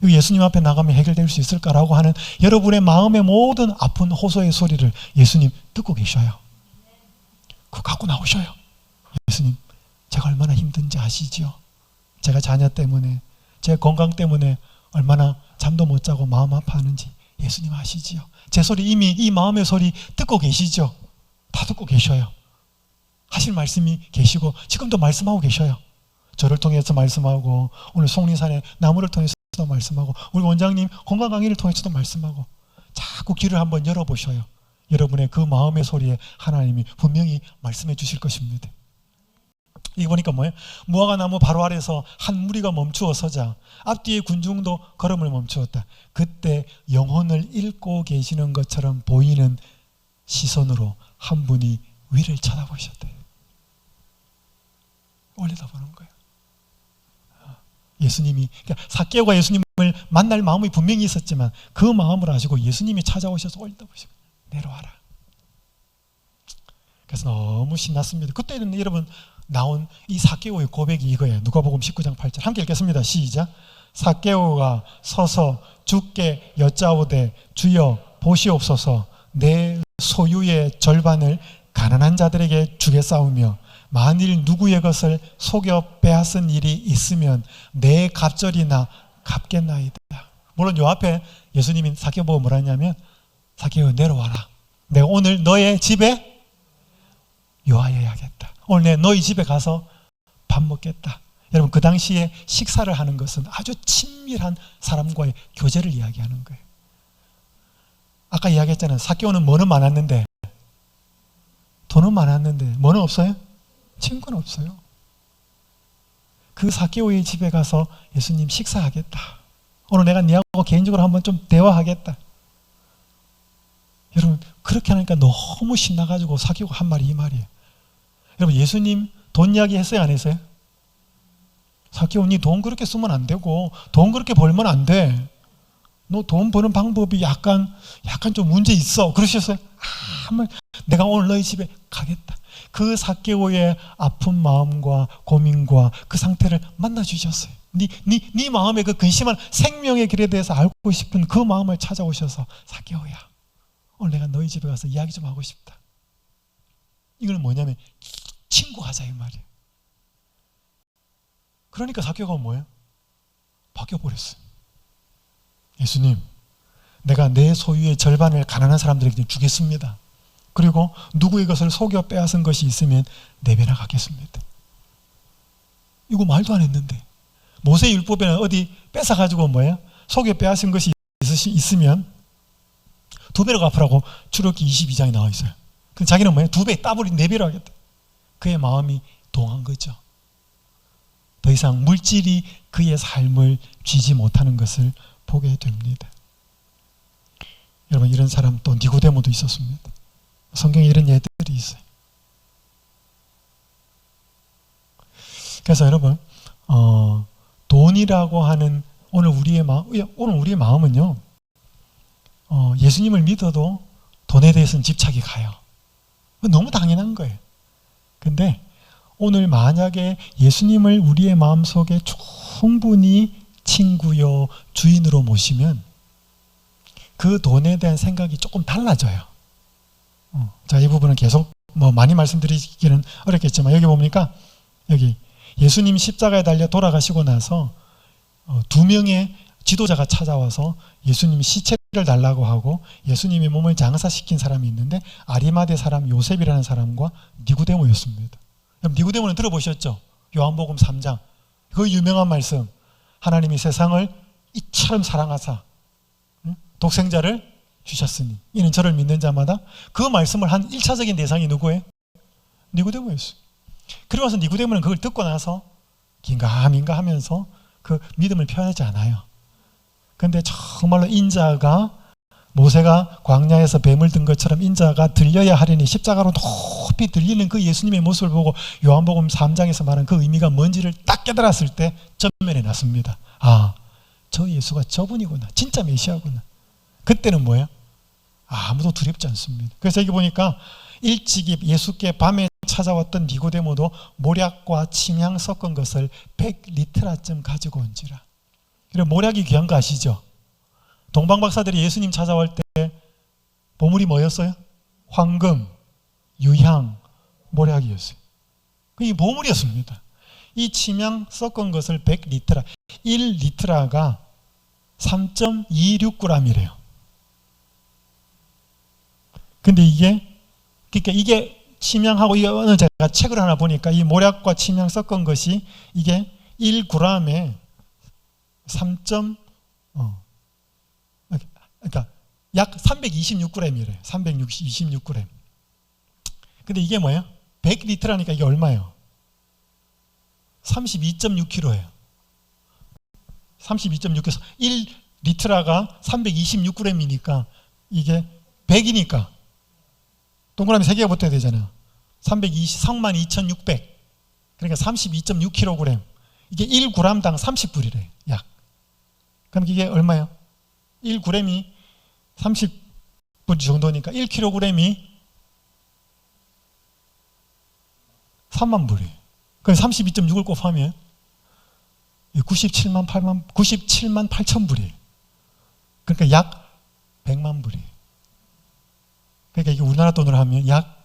Speaker 1: 예수님 앞에 나가면 해결될 수 있을까라고 하는 여러분의 마음의 모든 아픈 호소의 소리를 예수님 듣고 계셔요. 그거 갖고 나오셔요. 예수님, 제가 얼마나 힘든지 아시지요? 제가 자녀 때문에, 제 건강 때문에 얼마나 잠도 못 자고 마음 아파하는지 예수님 아시지요? 제 소리 이미 이 마음의 소리 듣고 계시죠? 다 듣고 계셔요. 하실 말씀이 계시고 지금도 말씀하고 계셔요. 저를 통해서 말씀하고 오늘 송리산의 나무를 통해서도 말씀하고 우리 원장님 건강 강의를 통해서도 말씀하고 자꾸 귀를 한번 열어보셔요. 여러분의 그 마음의 소리에 하나님이 분명히 말씀해 주실 것입니다. 이게 보니까 뭐예요? 무화과 나무 바로 아래서 한 무리가 멈추어 서자 앞뒤의 군중도 걸음을 멈추었다. 그때 영혼을 읽고 계시는 것처럼 보이는 시선으로 한 분이 위를 쳐다보셨대요. 올려다보는 거예요. 예수님이, 그러니까 삭개오가 예수님을 만날 마음이 분명히 있었지만 그 마음을 아시고 예수님이 찾아오셔서 올려다보시고 내려와라. 그래서 너무 신났습니다. 그때는 여러분 나온 이 삭개오의 고백이 이거예요. 누가복음 19장 8절 함께 읽겠습니다. 시작. 삭개오가 서서 주께 여짜오되 주여 보시옵소서 내 소유의 절반을 가난한 자들에게 주겠사오며 만일 누구의 것을 속여 빼앗은 일이 있으면 내 갑절이나 갚겠나이다. 물론 요 앞에 예수님이 삭개오 보고 뭐라 했냐면 삭개오 내려와라. 내가 오늘 너의 집에 요하여야겠다. 오늘 내가 너희 집에 가서 밥 먹겠다. 여러분 그 당시에 식사를 하는 것은 아주 친밀한 사람과의 교제를 이야기하는 거예요. 아까 이야기했잖아요. 삭개오는 뭐는 많았는데 돈은 많았는데 뭐는 없어요? 친구는 없어요. 그 삭개오의 집에 가서 예수님 식사하겠다. 오늘 내가 네하고 개인적으로 한번 좀 대화하겠다. 여러분 그렇게 하니까 너무 신나가지고 삭개오가 한 말이 이 말이에요. 여러분 예수님 돈 이야기 했어요 안 했어요? 삭개오 니 돈 그렇게 쓰면 안 되고 돈 그렇게 벌면 안 돼. 너 돈 버는 방법이 약간 좀 문제 있어. 그러셨어요? 한번 내가 오늘 너희 집에 가겠다. 그 삭개오의 아픈 마음과 고민과 그 상태를 만나 주셨어요. 네 마음의 그 근심한 생명의 길에 대해서 알고 싶은 그 마음을 찾아오셔서 삭개오야 오늘 내가 너희 집에 가서 이야기 좀 하고 싶다. 이거는 뭐냐면 친구하자 이 말이에요. 그러니까 삭개오가 뭐예요? 바뀌어버렸어요. 예수님 내가 내 소유의 절반을 가난한 사람들에게 주겠습니다. 그리고 누구의 것을 속여 빼앗은 것이 있으면 내배나 갚겠습니다. 이거 말도 안 했는데 모세 율법에는 어디 뺏어가지고 뭐예요? 속여 빼앗은 것이 있으면 2배로 갚으라고 출애굽기 22장에 나와 있어요. 근데 자기는 뭐예요? 2배 따블이 4배로 하겠다. 그의 마음이 동한 거죠. 더 이상 물질이 그의 삶을 쥐지 못하는 것을 보게 됩니다. 여러분 이런 사람 또 니고데모도 있었습니다. 성경에 이런 예들이 있어요. 그래서 여러분 돈이라고 하는 오늘 우리의 마음은요 예수님을 믿어도 돈에 대해서는 집착이 가요. 너무 당연한 거예요. 근데 오늘 만약에 예수님을 우리의 마음속에 충분히 친구요 주인으로 모시면 그 돈에 대한 생각이 조금 달라져요. 자, 이 부분은 계속 많이 말씀드리기는 어렵겠지만 여기 보니까 여기 예수님 십자가에 달려 돌아가시고 나서 2명의 지도자가 찾아와서 예수님 시체를 달라고 하고 예수님의 몸을 장사시킨 사람이 있는데 아리마대 사람 요셉이라는 사람과 니고데모였습니다. 니고데모는 들어보셨죠? 요한복음 3장 그 유명한 말씀 하나님이 세상을 이처럼 사랑하사 독생자를 주셨으니 이는 저를 믿는 자마다 그 말씀을 한 1차적인 대상이 누구예요? 니고데모였어요. 그리고 나서 니고데모는 그걸 듣고 나서 긴가민가 하면서 그 믿음을 표현하지 않아요. 그런데 정말로 인자가 모세가 광야에서 뱀을 든 것처럼 인자가 들려야 하리니 십자가로 높이 들리는 그 예수님의 모습을 보고 요한복음 3장에서 말한 그 의미가 뭔지를 딱 깨달았을 때 전면에 났습니다. 아, 저 예수가 저분이구나. 진짜 메시아구나. 그때는 뭐예요? 아무도 두렵지 않습니다. 그래서 여기 보니까 일찍이 예수께 밤에 찾아왔던 니고데모도 모략과 침향 섞은 것을 100리트라쯤 가지고 온지라. 그리고 모략이 귀한 거 아시죠? 동방박사들이 예수님 찾아올 때 보물이 뭐였어요? 황금, 유향, 모략이었어요. 그게 보물이었습니다. 이 침향 섞은 것을 100리트라, 1리트라가 3.26g이래요. 근데 그러니까 이게 침향하고 이게 어느 제가 책을 하나 보니까 이 모략과 침향 섞은 것이 이게 1g에 3. 그러니까 약 326g이래요. 326g. 근데 이게 뭐예요? 100리트라니까 이게 얼마예요? 32.6kg예요. 32.6kg. 1리트라가 326g이니까 이게 100이니까 동그라미 3개가 붙어야 되잖아요. 32,600. 그러니까 32.6kg. 이게 1g당 30불이래요. 약. 그럼 이게 얼마예요? 1g이 30불 정도니까 1kg이 3만 불이에요. 그럼 32.6을 곱하면 97만 8천 불이에요. 그러니까 약 100만 불이에요. 그러니까 이게 우리나라 돈으로 하면 약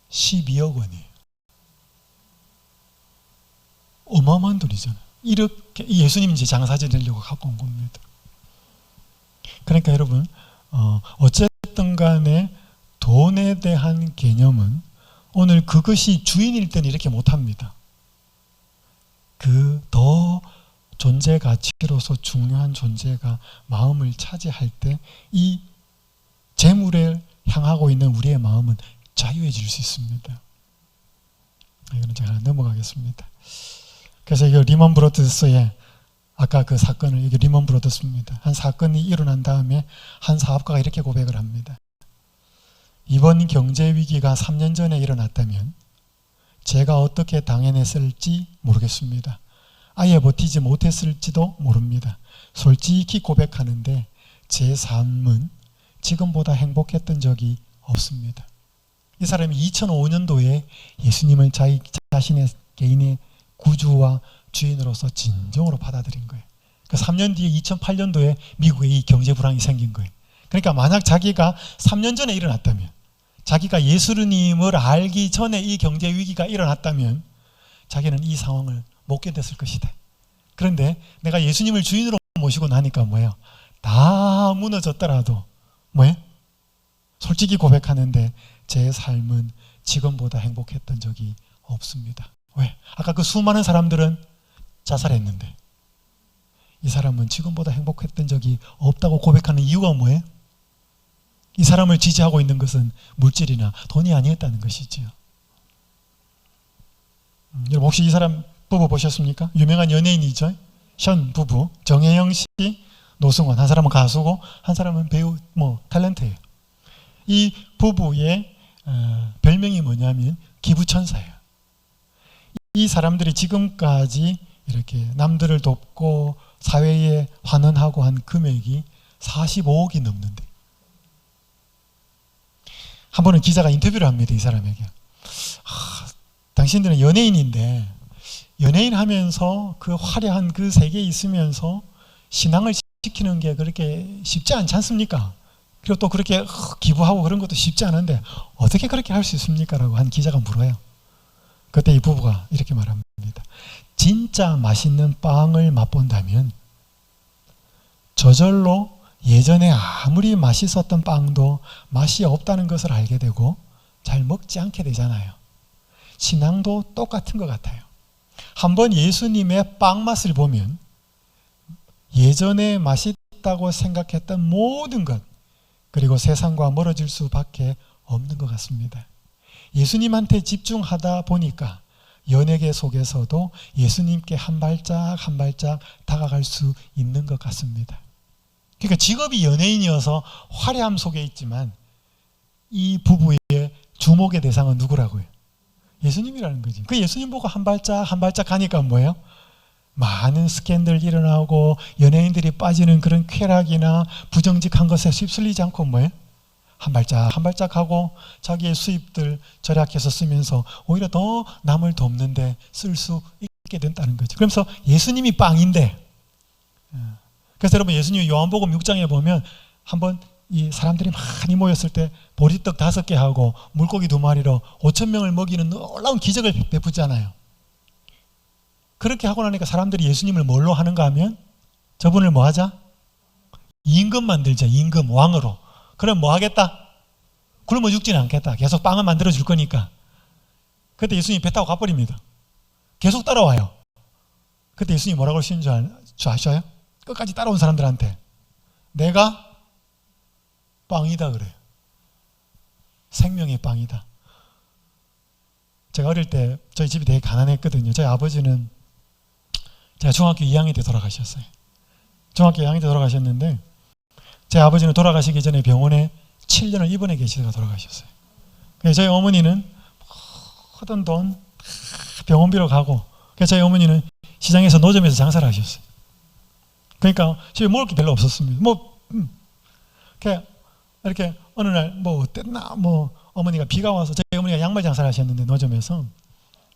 Speaker 1: 12억 원이에요. 어마어마한 돈이잖아요. 이렇게 예수님이 이제 장사지 내려고 갖고 온 겁니다. 그러니까 여러분, 어쨌든 간에 돈에 대한 개념은 오늘 그것이 주인일 때는 이렇게 못합니다. 그 더 존재 가치로서 중요한 존재가 마음을 차지할 때 이 재물에 향하고 있는 우리의 마음은 자유해질 수 있습니다. 이거는 제가 넘어가겠습니다. 그래서 이거 리먼 브로더스의 아까 그 사건을 이게 리먼 브로더스입니다. 한 사건이 일어난 다음에 한 사업가가 이렇게 고백을 합니다. 이번 경제 위기가 3년 전에 일어났다면 제가 어떻게 당해냈을지 모르겠습니다. 아예 버티지 못했을지도 모릅니다. 솔직히 고백하는데 제 삶은 지금보다 행복했던 적이 없습니다. 이 사람이 2005년도에 예수님을 자기 자신의 개인의 구주와 주인으로서 진정으로 받아들인 거예요. 그 3년 뒤에 2008년도에 미국에 이 경제 불황이 생긴 거예요. 그러니까 만약 자기가 3년 전에 일어났다면, 자기가 예수님을 알기 전에 이 경제 위기가 일어났다면 자기는 이 상황을 못 견뎠을 것이다. 그런데 내가 예수님을 주인으로 모시고 나니까 뭐예요? 다 무너졌더라도 뭐예요? 솔직히 고백하는데 제 삶은 지금보다 행복했던 적이 없습니다. 왜? 아까 그 수많은 사람들은 자살했는데 이 사람은 지금보다 행복했던 적이 없다고 고백하는 이유가 뭐예요? 이 사람을 지지하고 있는 것은 물질이나 돈이 아니었다는 것이지요. 여러분 혹시 이 사람 부부 보셨습니까? 유명한 연예인이죠. 션 부부, 정혜영 씨, 노승원. 한 사람은 가수고 한 사람은 배우, 탤런트예요. 이 부부의 별명이 뭐냐면 기부천사예요. 이 사람들이 지금까지 이렇게 남들을 돕고 사회에 환원하고 한 금액이 45억이 넘는데, 한 번은 기자가 인터뷰를 합니다. 이 사람에게. 당신들은 연예인인데 연예인 하면서 그 화려한 그 세계에 있으면서 신앙을 지키는 게 그렇게 쉽지 않지 않습니까? 그리고 또 그렇게 기부하고 그런 것도 쉽지 않은데 어떻게 그렇게 할 수 있습니까? 라고 한 기자가 물어요. 그때 이 부부가 이렇게 말합니다. 진짜 맛있는 빵을 맛본다면 저절로 예전에 아무리 맛있었던 빵도 맛이 없다는 것을 알게 되고 잘 먹지 않게 되잖아요. 신앙도 똑같은 것 같아요. 한번 예수님의 빵 맛을 보면 예전에 맛있다고 생각했던 모든 것, 그리고 세상과 멀어질 수밖에 없는 것 같습니다. 예수님한테 집중하다 보니까 연예계 속에서도 예수님께 한 발짝 한 발짝 다가갈 수 있는 것 같습니다. 그러니까 직업이 연예인이어서 화려함 속에 있지만 이 부부의 주목의 대상은 누구라고요? 예수님이라는 거지. 그 예수님 보고 한 발짝 한 발짝 가니까 뭐예요? 많은 스캔들 일어나고 연예인들이 빠지는 그런 쾌락이나 부정직한 것에 휩쓸리지 않고 뭐예요? 한 발짝 한 발짝 하고 자기의 수입들 절약해서 쓰면서 오히려 더 남을 돕는데 쓸 수 있게 된다는 거죠. 그러면서 예수님이 빵인데, 그래서 여러분 예수님이 요한복음 6장에 보면 한번 이 사람들이 많이 모였을 때 보리떡 5개 하고 물고기 2마리로 5,000명을 먹이는 놀라운 기적을 베푸잖아요. 그렇게 하고 나니까 사람들이 예수님을 뭘로 하는가 하면 저분을 뭐 하자? 임금 만들자. 임금, 왕으로. 그럼 뭐 하겠다? 굶어 죽지는 않겠다. 계속 빵을 만들어 줄 거니까. 그때 예수님이 배 타고 가버립니다. 계속 따라와요. 그때 예수님이 뭐라고 하시는 줄 아셔요? 끝까지 따라온 사람들한테 내가 빵이다 그래요. 생명의 빵이다. 제가 어릴 때 저희 집이 되게 가난했거든요. 저희 아버지는 제가 중학교 2학년 때 돌아가셨어요. 중학교 2학년 때 돌아가셨는데 제 아버지는 돌아가시기 전에 병원에 7년을 입원해 계시다가 돌아가셨어요. 그래서 저희 어머니는 모든 돈 병원비로 가고, 그래서 저희 어머니는 시장에서 노점에서 장사를 하셨어요. 그러니까 집에 먹을 게 별로 없었습니다. 이렇게 어느 날 뭐 어땠나 어머니가 비가 와서, 저희 어머니가 양말 장사를 하셨는데 노점에서,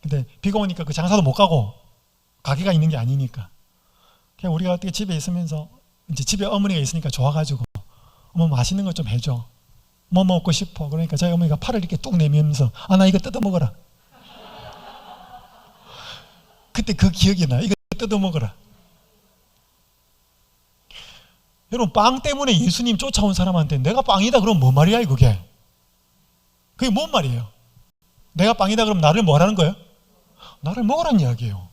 Speaker 1: 근데 비가 오니까 그 장사도 못 가고 가게가 있는 게 아니니까 그냥 우리가 어떻게 집에 있으면서 이제 집에 어머니가 있으니까 좋아가지고 어머 맛있는 거 좀 해줘, 뭐 먹고 싶어. 그러니까 저희 어머니가 팔을 이렇게 뚝 내면서 나 이거 뜯어 먹어라. 그때 그 기억이 나. 이거 뜯어 먹어라. 여러분 빵 때문에 예수님 쫓아온 사람한테 내가 빵이다 그러면 뭔 말이야 그게? 그게 뭔 말이에요? 내가 빵이다 그러면 나를 뭐라는 거예요? 나를 먹으라는 이야기예요.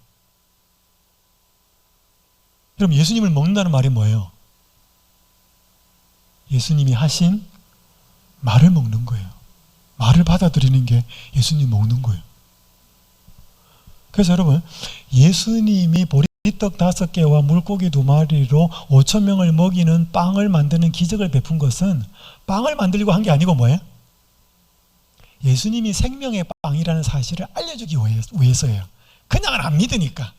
Speaker 1: 여러분 예수님을 먹는다는 말이 뭐예요? 예수님이 하신 말을 먹는 거예요. 말을 받아들이는 게 예수님 먹는 거예요. 그래서 여러분 예수님이 보리떡 5개와 물고기 2마리로 5,000명을 먹이는 빵을 만드는 기적을 베푼 것은 빵을 만들고 한 게 아니고 뭐예요? 예수님이 생명의 빵이라는 사실을 알려주기 위해서예요. 그냥은 안 믿으니까.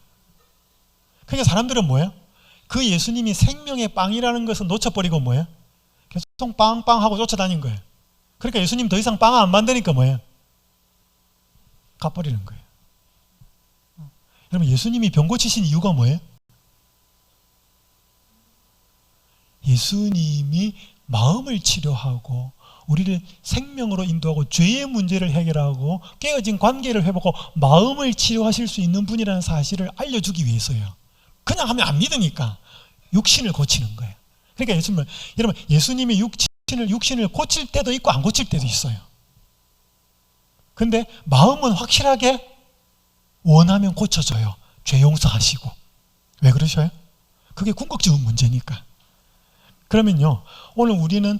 Speaker 1: 그러니까 사람들은 뭐예요? 그 예수님이 생명의 빵이라는 것을 놓쳐버리고 뭐예요? 계속 빵빵하고 쫓아다닌 거예요. 그러니까 예수님 더 이상 빵을 안 만드니까 뭐예요? 가버리는 거예요. 여러분 예수님이 병 고치신 이유가 뭐예요? 예수님이 마음을 치료하고 우리를 생명으로 인도하고 죄의 문제를 해결하고 깨어진 관계를 회복하고 마음을 치료하실 수 있는 분이라는 사실을 알려주기 위해서예요. 그냥 하면 안 믿으니까 육신을 고치는 거예요. 그러니까 여러분 예수님이 육신을 고칠 때도 있고 안 고칠 때도 있어요. 근데 마음은 확실하게 원하면 고쳐져요. 죄 용서하시고. 왜 그러셔요? 그게 궁극적인 문제니까. 그러면요 오늘 우리는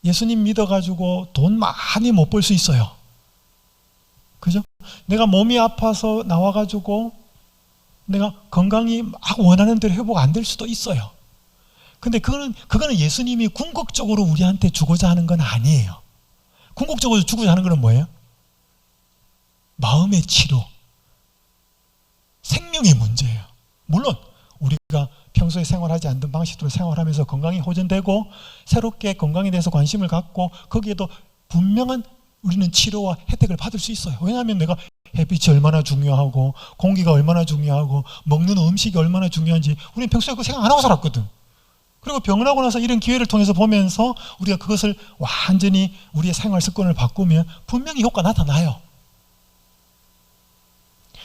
Speaker 1: 예수님 믿어가지고 돈 많이 못 벌 수 있어요. 그죠? 내가 몸이 아파서 나와가지고 내가 건강이 막 원하는 대로 회복 안 될 수도 있어요. 근데 그거는 예수님이 궁극적으로 우리한테 주고자 하는 건 아니에요. 궁극적으로 주고자 하는 건 뭐예요? 마음의 치료, 생명의 문제예요. 물론 우리가 평소에 생활하지 않던 방식으로 생활하면서 건강이 호전되고 새롭게 건강에 대해서 관심을 갖고 거기에도 분명한 우리는 치료와 혜택을 받을 수 있어요. 왜냐하면 내가 햇빛이 얼마나 중요하고 공기가 얼마나 중요하고 먹는 음식이 얼마나 중요한지 우리는 평소에 그거 생각 안 하고 살았거든. 그리고 병원하고 나서 이런 기회를 통해서 보면서 우리가 그것을 완전히 우리의 생활 습관을 바꾸면 분명히 효과 나타나요.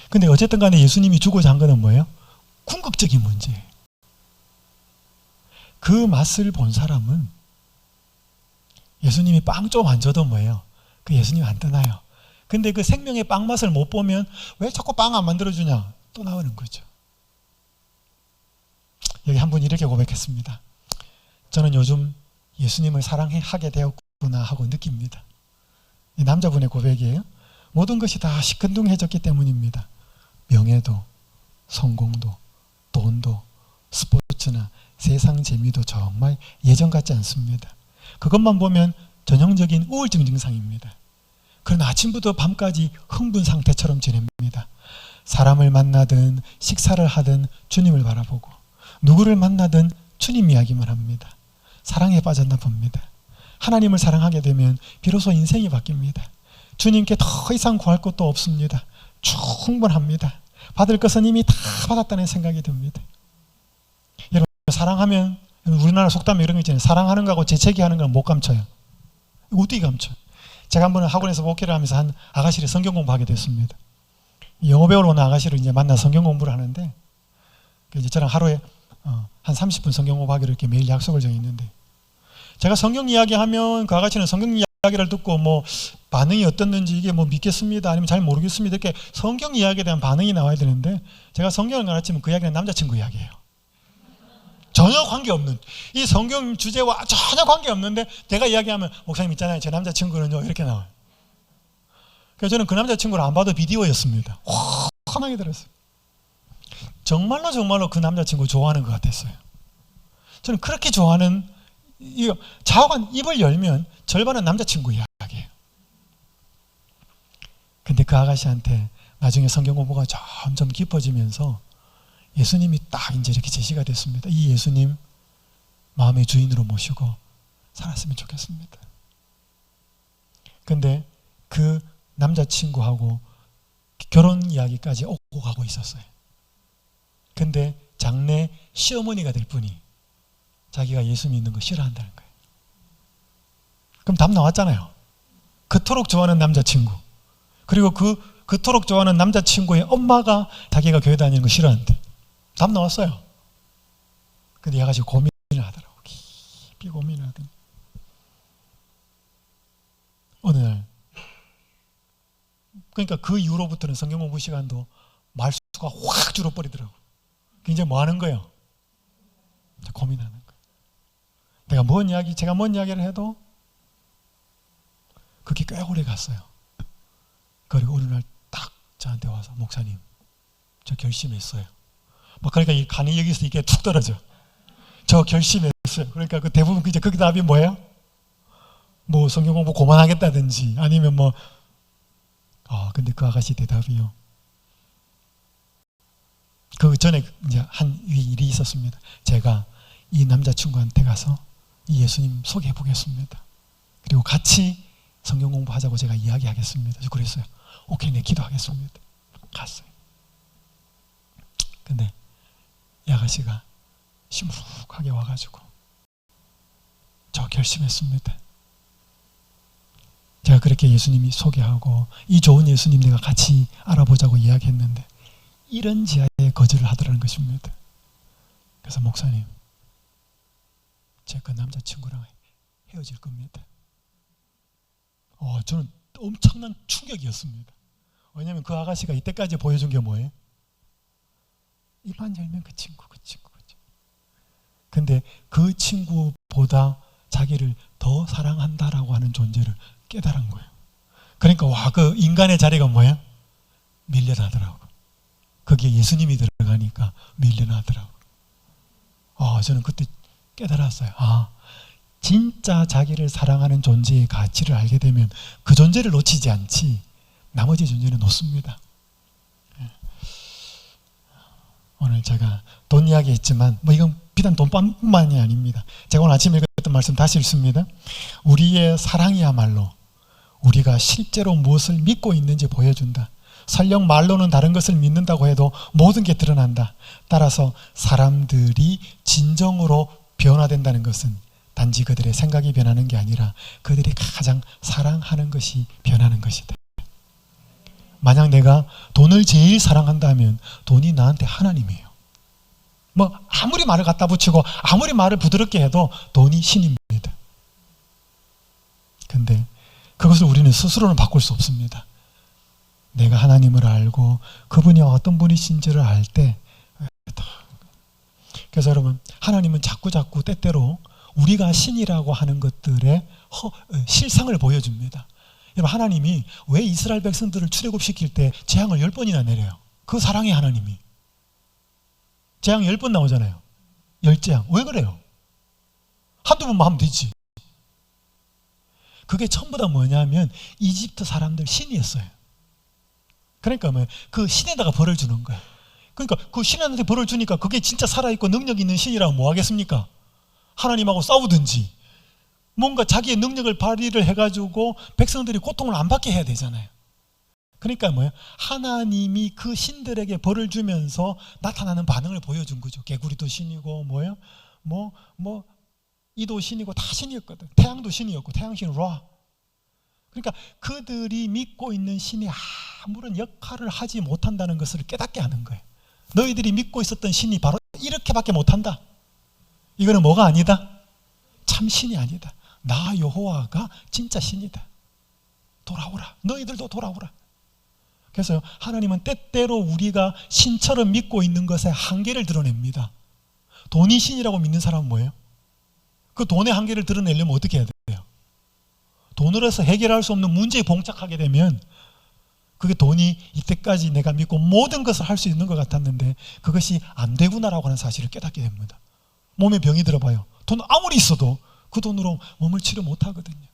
Speaker 1: 근데 어쨌든 간에 예수님이 주고자 한 거는 뭐예요? 궁극적인 문제예요. 그 맛을 본 사람은 예수님이 빵 좀 안 줘도 뭐예요? 그 예수님 안 떠나요. 근데 그 생명의 빵 맛을 못 보면 왜 자꾸 빵 안 만들어주냐? 또 나오는 거죠. 여기 한 분이 이렇게 고백했습니다. 저는 요즘 예수님을 사랑하게 되었구나 하고 느낍니다. 이 남자분의 고백이에요. 모든 것이 다 시큰둥해졌기 때문입니다. 명예도, 성공도, 돈도, 스포츠나 세상 재미도 정말 예전 같지 않습니다. 그것만 보면 전형적인 우울증 증상입니다. 그러나 아침부터 밤까지 흥분 상태처럼 지냅니다. 사람을 만나든 식사를 하든 주님을 바라보고 누구를 만나든 주님 이야기만 합니다. 사랑에 빠졌나 봅니다. 하나님을 사랑하게 되면 비로소 인생이 바뀝니다. 주님께 더 이상 구할 것도 없습니다. 충분합니다. 받을 것은 이미 다 받았다는 생각이 듭니다. 여러분, 사랑하면 우리나라 속담에 이런 거 있잖아요. 사랑하는 거하고 재채기 하는 건 못 감춰요. 이거 어떻게 감춰요? 제가 한번 학원에서 목회를 하면서 한 아가씨를 성경 공부하게 됐습니다. 영어 배우러 오는 아가씨를 이제 만나 성경 공부를 하는데, 이제 저랑 하루에 한 30분 성경 공부하기로 이렇게 매일 약속을 정했는데, 제가 성경 이야기하면 그 아가씨는 성경 이야기를 듣고 뭐 반응이 어떻는지, 이게 뭐 믿겠습니다 아니면 잘 모르겠습니다 이렇게 성경 이야기에 대한 반응이 나와야 되는데, 제가 성경을 가르치면 그 이야기는 남자친구 이야기예요. 전혀 관계없는, 이 성경 주제와 전혀 관계없는데 내가 이야기하면 목사님 있잖아요, 제 남자친구는요, 이렇게 나와요. 그래서 저는 그 남자친구를 안 봐도 비디오였습니다. 환하게 들었어요. 정말로 그 남자친구 좋아하는 것 같았어요. 저는 그렇게 좋아하는, 좌우간 입을 열면 절반은 남자친구 이야기예요. 근데 그 아가씨한테 나중에 성경 공부가 점점 깊어지면서 예수님이 딱 이제 이렇게 제시가 됐습니다. 이 예수님 마음의 주인으로 모시고 살았으면 좋겠습니다. 근데 그 남자친구하고 결혼 이야기까지 오고 가고 있었어요. 근데 장래 시어머니가 될 분이 자기가 예수 믿는 거 싫어한다는 거예요. 그럼 답 나왔잖아요. 그토록 좋아하는 남자친구, 그리고 그토록 좋아하는 남자친구의 엄마가 자기가 교회 다니는 거 싫어한대. 답 나왔어요. 근데 얘가 지금 고민을 하더라고. 깊이 고민을 하더니 어느 날, 그러니까 그 이후로부터는 성경 공부 시간도 말수가 확 줄어버리더라고. 이제 뭐 하는 거예요? 고민하는 거예요. 제가 뭔 이야기를 해도 그게 꽤 오래 갔어요. 그리고 어느 날 딱 저한테 와서, 목사님, 저 결심했어요. 막 그러니까 이 간이 여기서 이게 툭 떨어져. 저 결심했어요. 그러니까 그 대부분 이제 그 답이 뭐예요? 뭐 성경 공부 그만하겠다든지 아니면 뭐, 근데 그 아가씨 대답이요. 그 전에 이제 한 일이 있었습니다. 제가 이 남자친구한테 가서 이 예수님 소개해 보겠습니다. 그리고 같이 성경 공부하자고 제가 이야기하겠습니다. 그랬어요. 오케이, 네, 기도하겠습니다. 갔어요. 근데 이 아가씨가 시무룩하게 와가지고, 저 결심했습니다. 제가 그렇게 예수님이 소개하고 이 좋은 예수님 내가 같이 알아보자고 이야기했는데 이런 지하에 거절을 하더라는 것입니다. 그래서 목사님, 제가 그 남자친구랑 헤어질 겁니다. 저는 엄청난 충격이었습니다. 왜냐하면 그 아가씨가 이때까지 보여준 게 뭐예요? 입만 열면 그 친구. 근데 그 친구보다 자기를 더 사랑한다라고 하는 존재를 깨달은 거예요. 그러니까 그 인간의 자리가 뭐야? 밀려나더라고. 거기에 예수님이 들어가니까 밀려나더라고. 저는 그때 깨달았어요. 진짜 자기를 사랑하는 존재의 가치를 알게 되면 그 존재를 놓치지 않지 나머지 존재는 놓습니다. 오늘 제가 돈 이야기 했지만 이건 비단 돈뿐만이 아닙니다. 제가 오늘 아침에 읽었던 말씀 다시 읽습니다. 우리의 사랑이야말로 우리가 실제로 무엇을 믿고 있는지 보여준다. 설령 말로는 다른 것을 믿는다고 해도 모든 게 드러난다. 따라서 사람들이 진정으로 변화된다는 것은 단지 그들의 생각이 변하는 게 아니라 그들이 가장 사랑하는 것이 변하는 것이다. 만약 내가 돈을 제일 사랑한다면 돈이 나한테 하나님이에요. 아무리 말을 갖다 붙이고 아무리 말을 부드럽게 해도 돈이 신입니다. 근데 그것을 우리는 스스로는 바꿀 수 없습니다. 내가 하나님을 알고 그분이 어떤 분이신지를 알 때, 그래서 여러분, 하나님은 자꾸 때때로 우리가 신이라고 하는 것들의 실상을 보여줍니다. 여러분, 하나님이 왜 이스라엘 백성들을 출애굽시킬 때 재앙을 10번이나 내려요? 그 사랑의 하나님이. 재앙 10번 나오잖아요. 10재앙. 왜 그래요? 한두 번만 하면 되지. 그게 전부 다 뭐냐면 이집트 사람들 신이었어요. 그러니까 뭐 그 신에다가 벌을 주는 거예요. 그러니까 그 신한테 벌을 주니까 그게 진짜 살아있고 능력 있는 신이라면 뭐 하겠습니까? 하나님하고 싸우든지 뭔가 자기의 능력을 발휘를 해가지고 백성들이 고통을 안 받게 해야 되잖아요. 그러니까 뭐예요? 하나님이 그 신들에게 벌을 주면서 나타나는 반응을 보여준 거죠. 개구리도 신이고 뭐예요? 이도 신이고 다 신이었거든. 태양도 신이었고 태양신 라. 그러니까 그들이 믿고 있는 신이 아무런 역할을 하지 못한다는 것을 깨닫게 하는 거예요. 너희들이 믿고 있었던 신이 바로 이렇게밖에 못한다. 이거는 뭐가 아니다? 참 신이 아니다. 나 여호와가 진짜 신이다. 돌아오라. 너희들도 돌아오라. 그래서 하나님은 때때로 우리가 신처럼 믿고 있는 것의 한계를 드러냅니다. 돈이 신이라고 믿는 사람은 뭐예요? 그 돈의 한계를 드러내려면 어떻게 해야 돼요? 돈으로 해서 해결할 수 없는 문제에 봉착하게 되면 그게 돈이 이때까지 내가 믿고 모든 것을 할 수 있는 것 같았는데 그것이 안 되구나라고 하는 사실을 깨닫게 됩니다. 몸에 병이 들어봐요. 돈 아무리 있어도 그 돈으로 몸을 치료 못하거든요.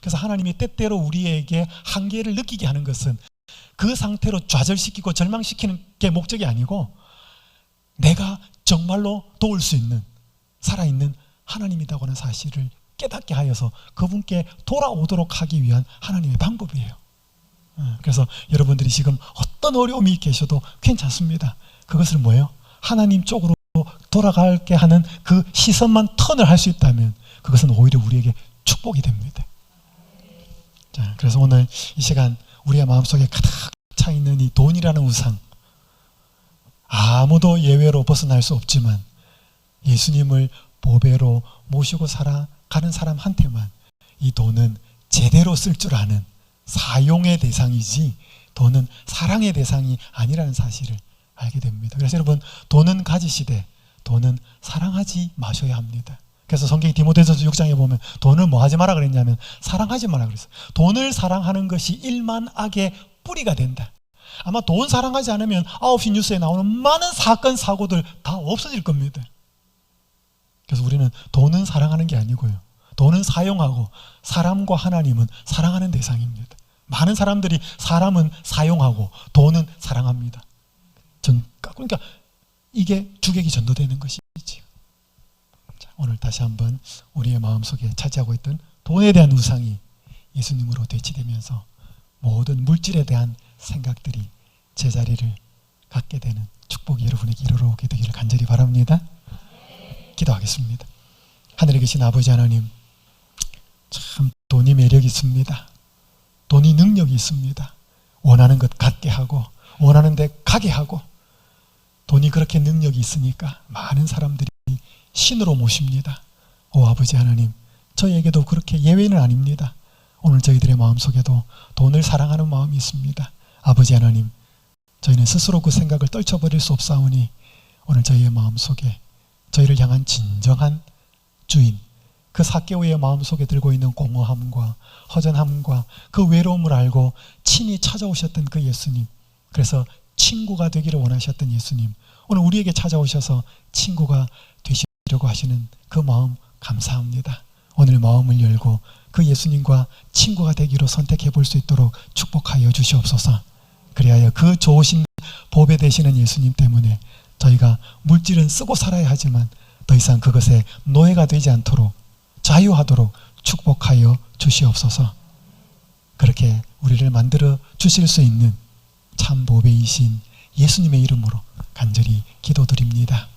Speaker 1: 그래서 하나님이 때때로 우리에게 한계를 느끼게 하는 것은 그 상태로 좌절시키고 절망시키는 게 목적이 아니고 내가 정말로 도울 수 있는 살아있는 하나님이라고 하는 사실을 깨닫게 하여서 그분께 돌아오도록 하기 위한 하나님의 방법이에요. 그래서 여러분들이 지금 어떤 어려움이 계셔도 괜찮습니다. 그것을 뭐예요? 하나님 쪽으로 돌아가게 하는 그 시선만 턴을 할 수 있다면 그것은 오히려 우리에게 축복이 됩니다. 자, 그래서 오늘 이 시간 우리의 마음속에 가득 차 있는 이 돈이라는 우상, 아무도 예외로 벗어날 수 없지만 예수님을 보배로 모시고 살아가는 사람한테만 이 돈은 제대로 쓸 줄 아는 사용의 대상이지 돈은 사랑의 대상이 아니라는 사실을 알게 됩니다. 그래서 여러분, 돈은 가지시되 돈은 사랑하지 마셔야 합니다. 그래서 성경이 디모데전서 6장에 보면 돈을 뭐 하지 마라 그랬냐면 사랑하지 마라 그랬어요. 돈을 사랑하는 것이 일만 악의 뿌리가 된다. 아마 돈 사랑하지 않으면 9시 뉴스에 나오는 많은 사건 사고들 다 없어질 겁니다. 그래서 우리는 돈은 사랑하는 게 아니고요, 돈은 사용하고 사람과 하나님은 사랑하는 대상입니다. 많은 사람들이 사람은 사용하고 돈은 사랑합니다. 그러니까 이게 주객이 전도되는 것이지. 자, 오늘 다시 한번 우리의 마음속에 차지하고 있던 돈에 대한 우상이 예수님으로 대치되면서 모든 물질에 대한 생각들이 제자리를 갖게 되는 축복이 여러분에게 이르러오게 되기를 간절히 바랍니다. 기도하겠습니다. 하늘에 계신 아버지 하나님, 참 돈이 매력이 있습니다. 돈이 능력이 있습니다. 원하는 것 갖게 하고 원하는 데 가게 하고, 돈이 그렇게 능력이 있으니까 많은 사람들이 신으로 모십니다. 오 아버지 하나님, 저희에게도 그렇게 예외는 아닙니다. 오늘 저희들의 마음속에도 돈을 사랑하는 마음이 있습니다. 아버지 하나님, 저희는 스스로 그 생각을 떨쳐버릴 수 없사오니 오늘 저희의 마음속에 저희를 향한 진정한 주인, 그 삭개오의 마음속에 들고 있는 공허함과 허전함과 그 외로움을 알고 친히 찾아오셨던 그 예수님, 그래서 친구가 되기를 원하셨던 예수님, 오늘 우리에게 찾아오셔서 친구가 되시려고 하시는 그 마음 감사합니다. 오늘 마음을 열고 그 예수님과 친구가 되기로 선택해 볼 수 있도록 축복하여 주시옵소서. 그리하여 그 좋으신 보배 되시는 예수님 때문에 저희가 물질은 쓰고 살아야 하지만 더 이상 그것에 노예가 되지 않도록 자유하도록 축복하여 주시옵소서. 그렇게 우리를 만들어 주실 수 있는 참 보배이신 예수님의 이름으로 간절히 기도드립니다.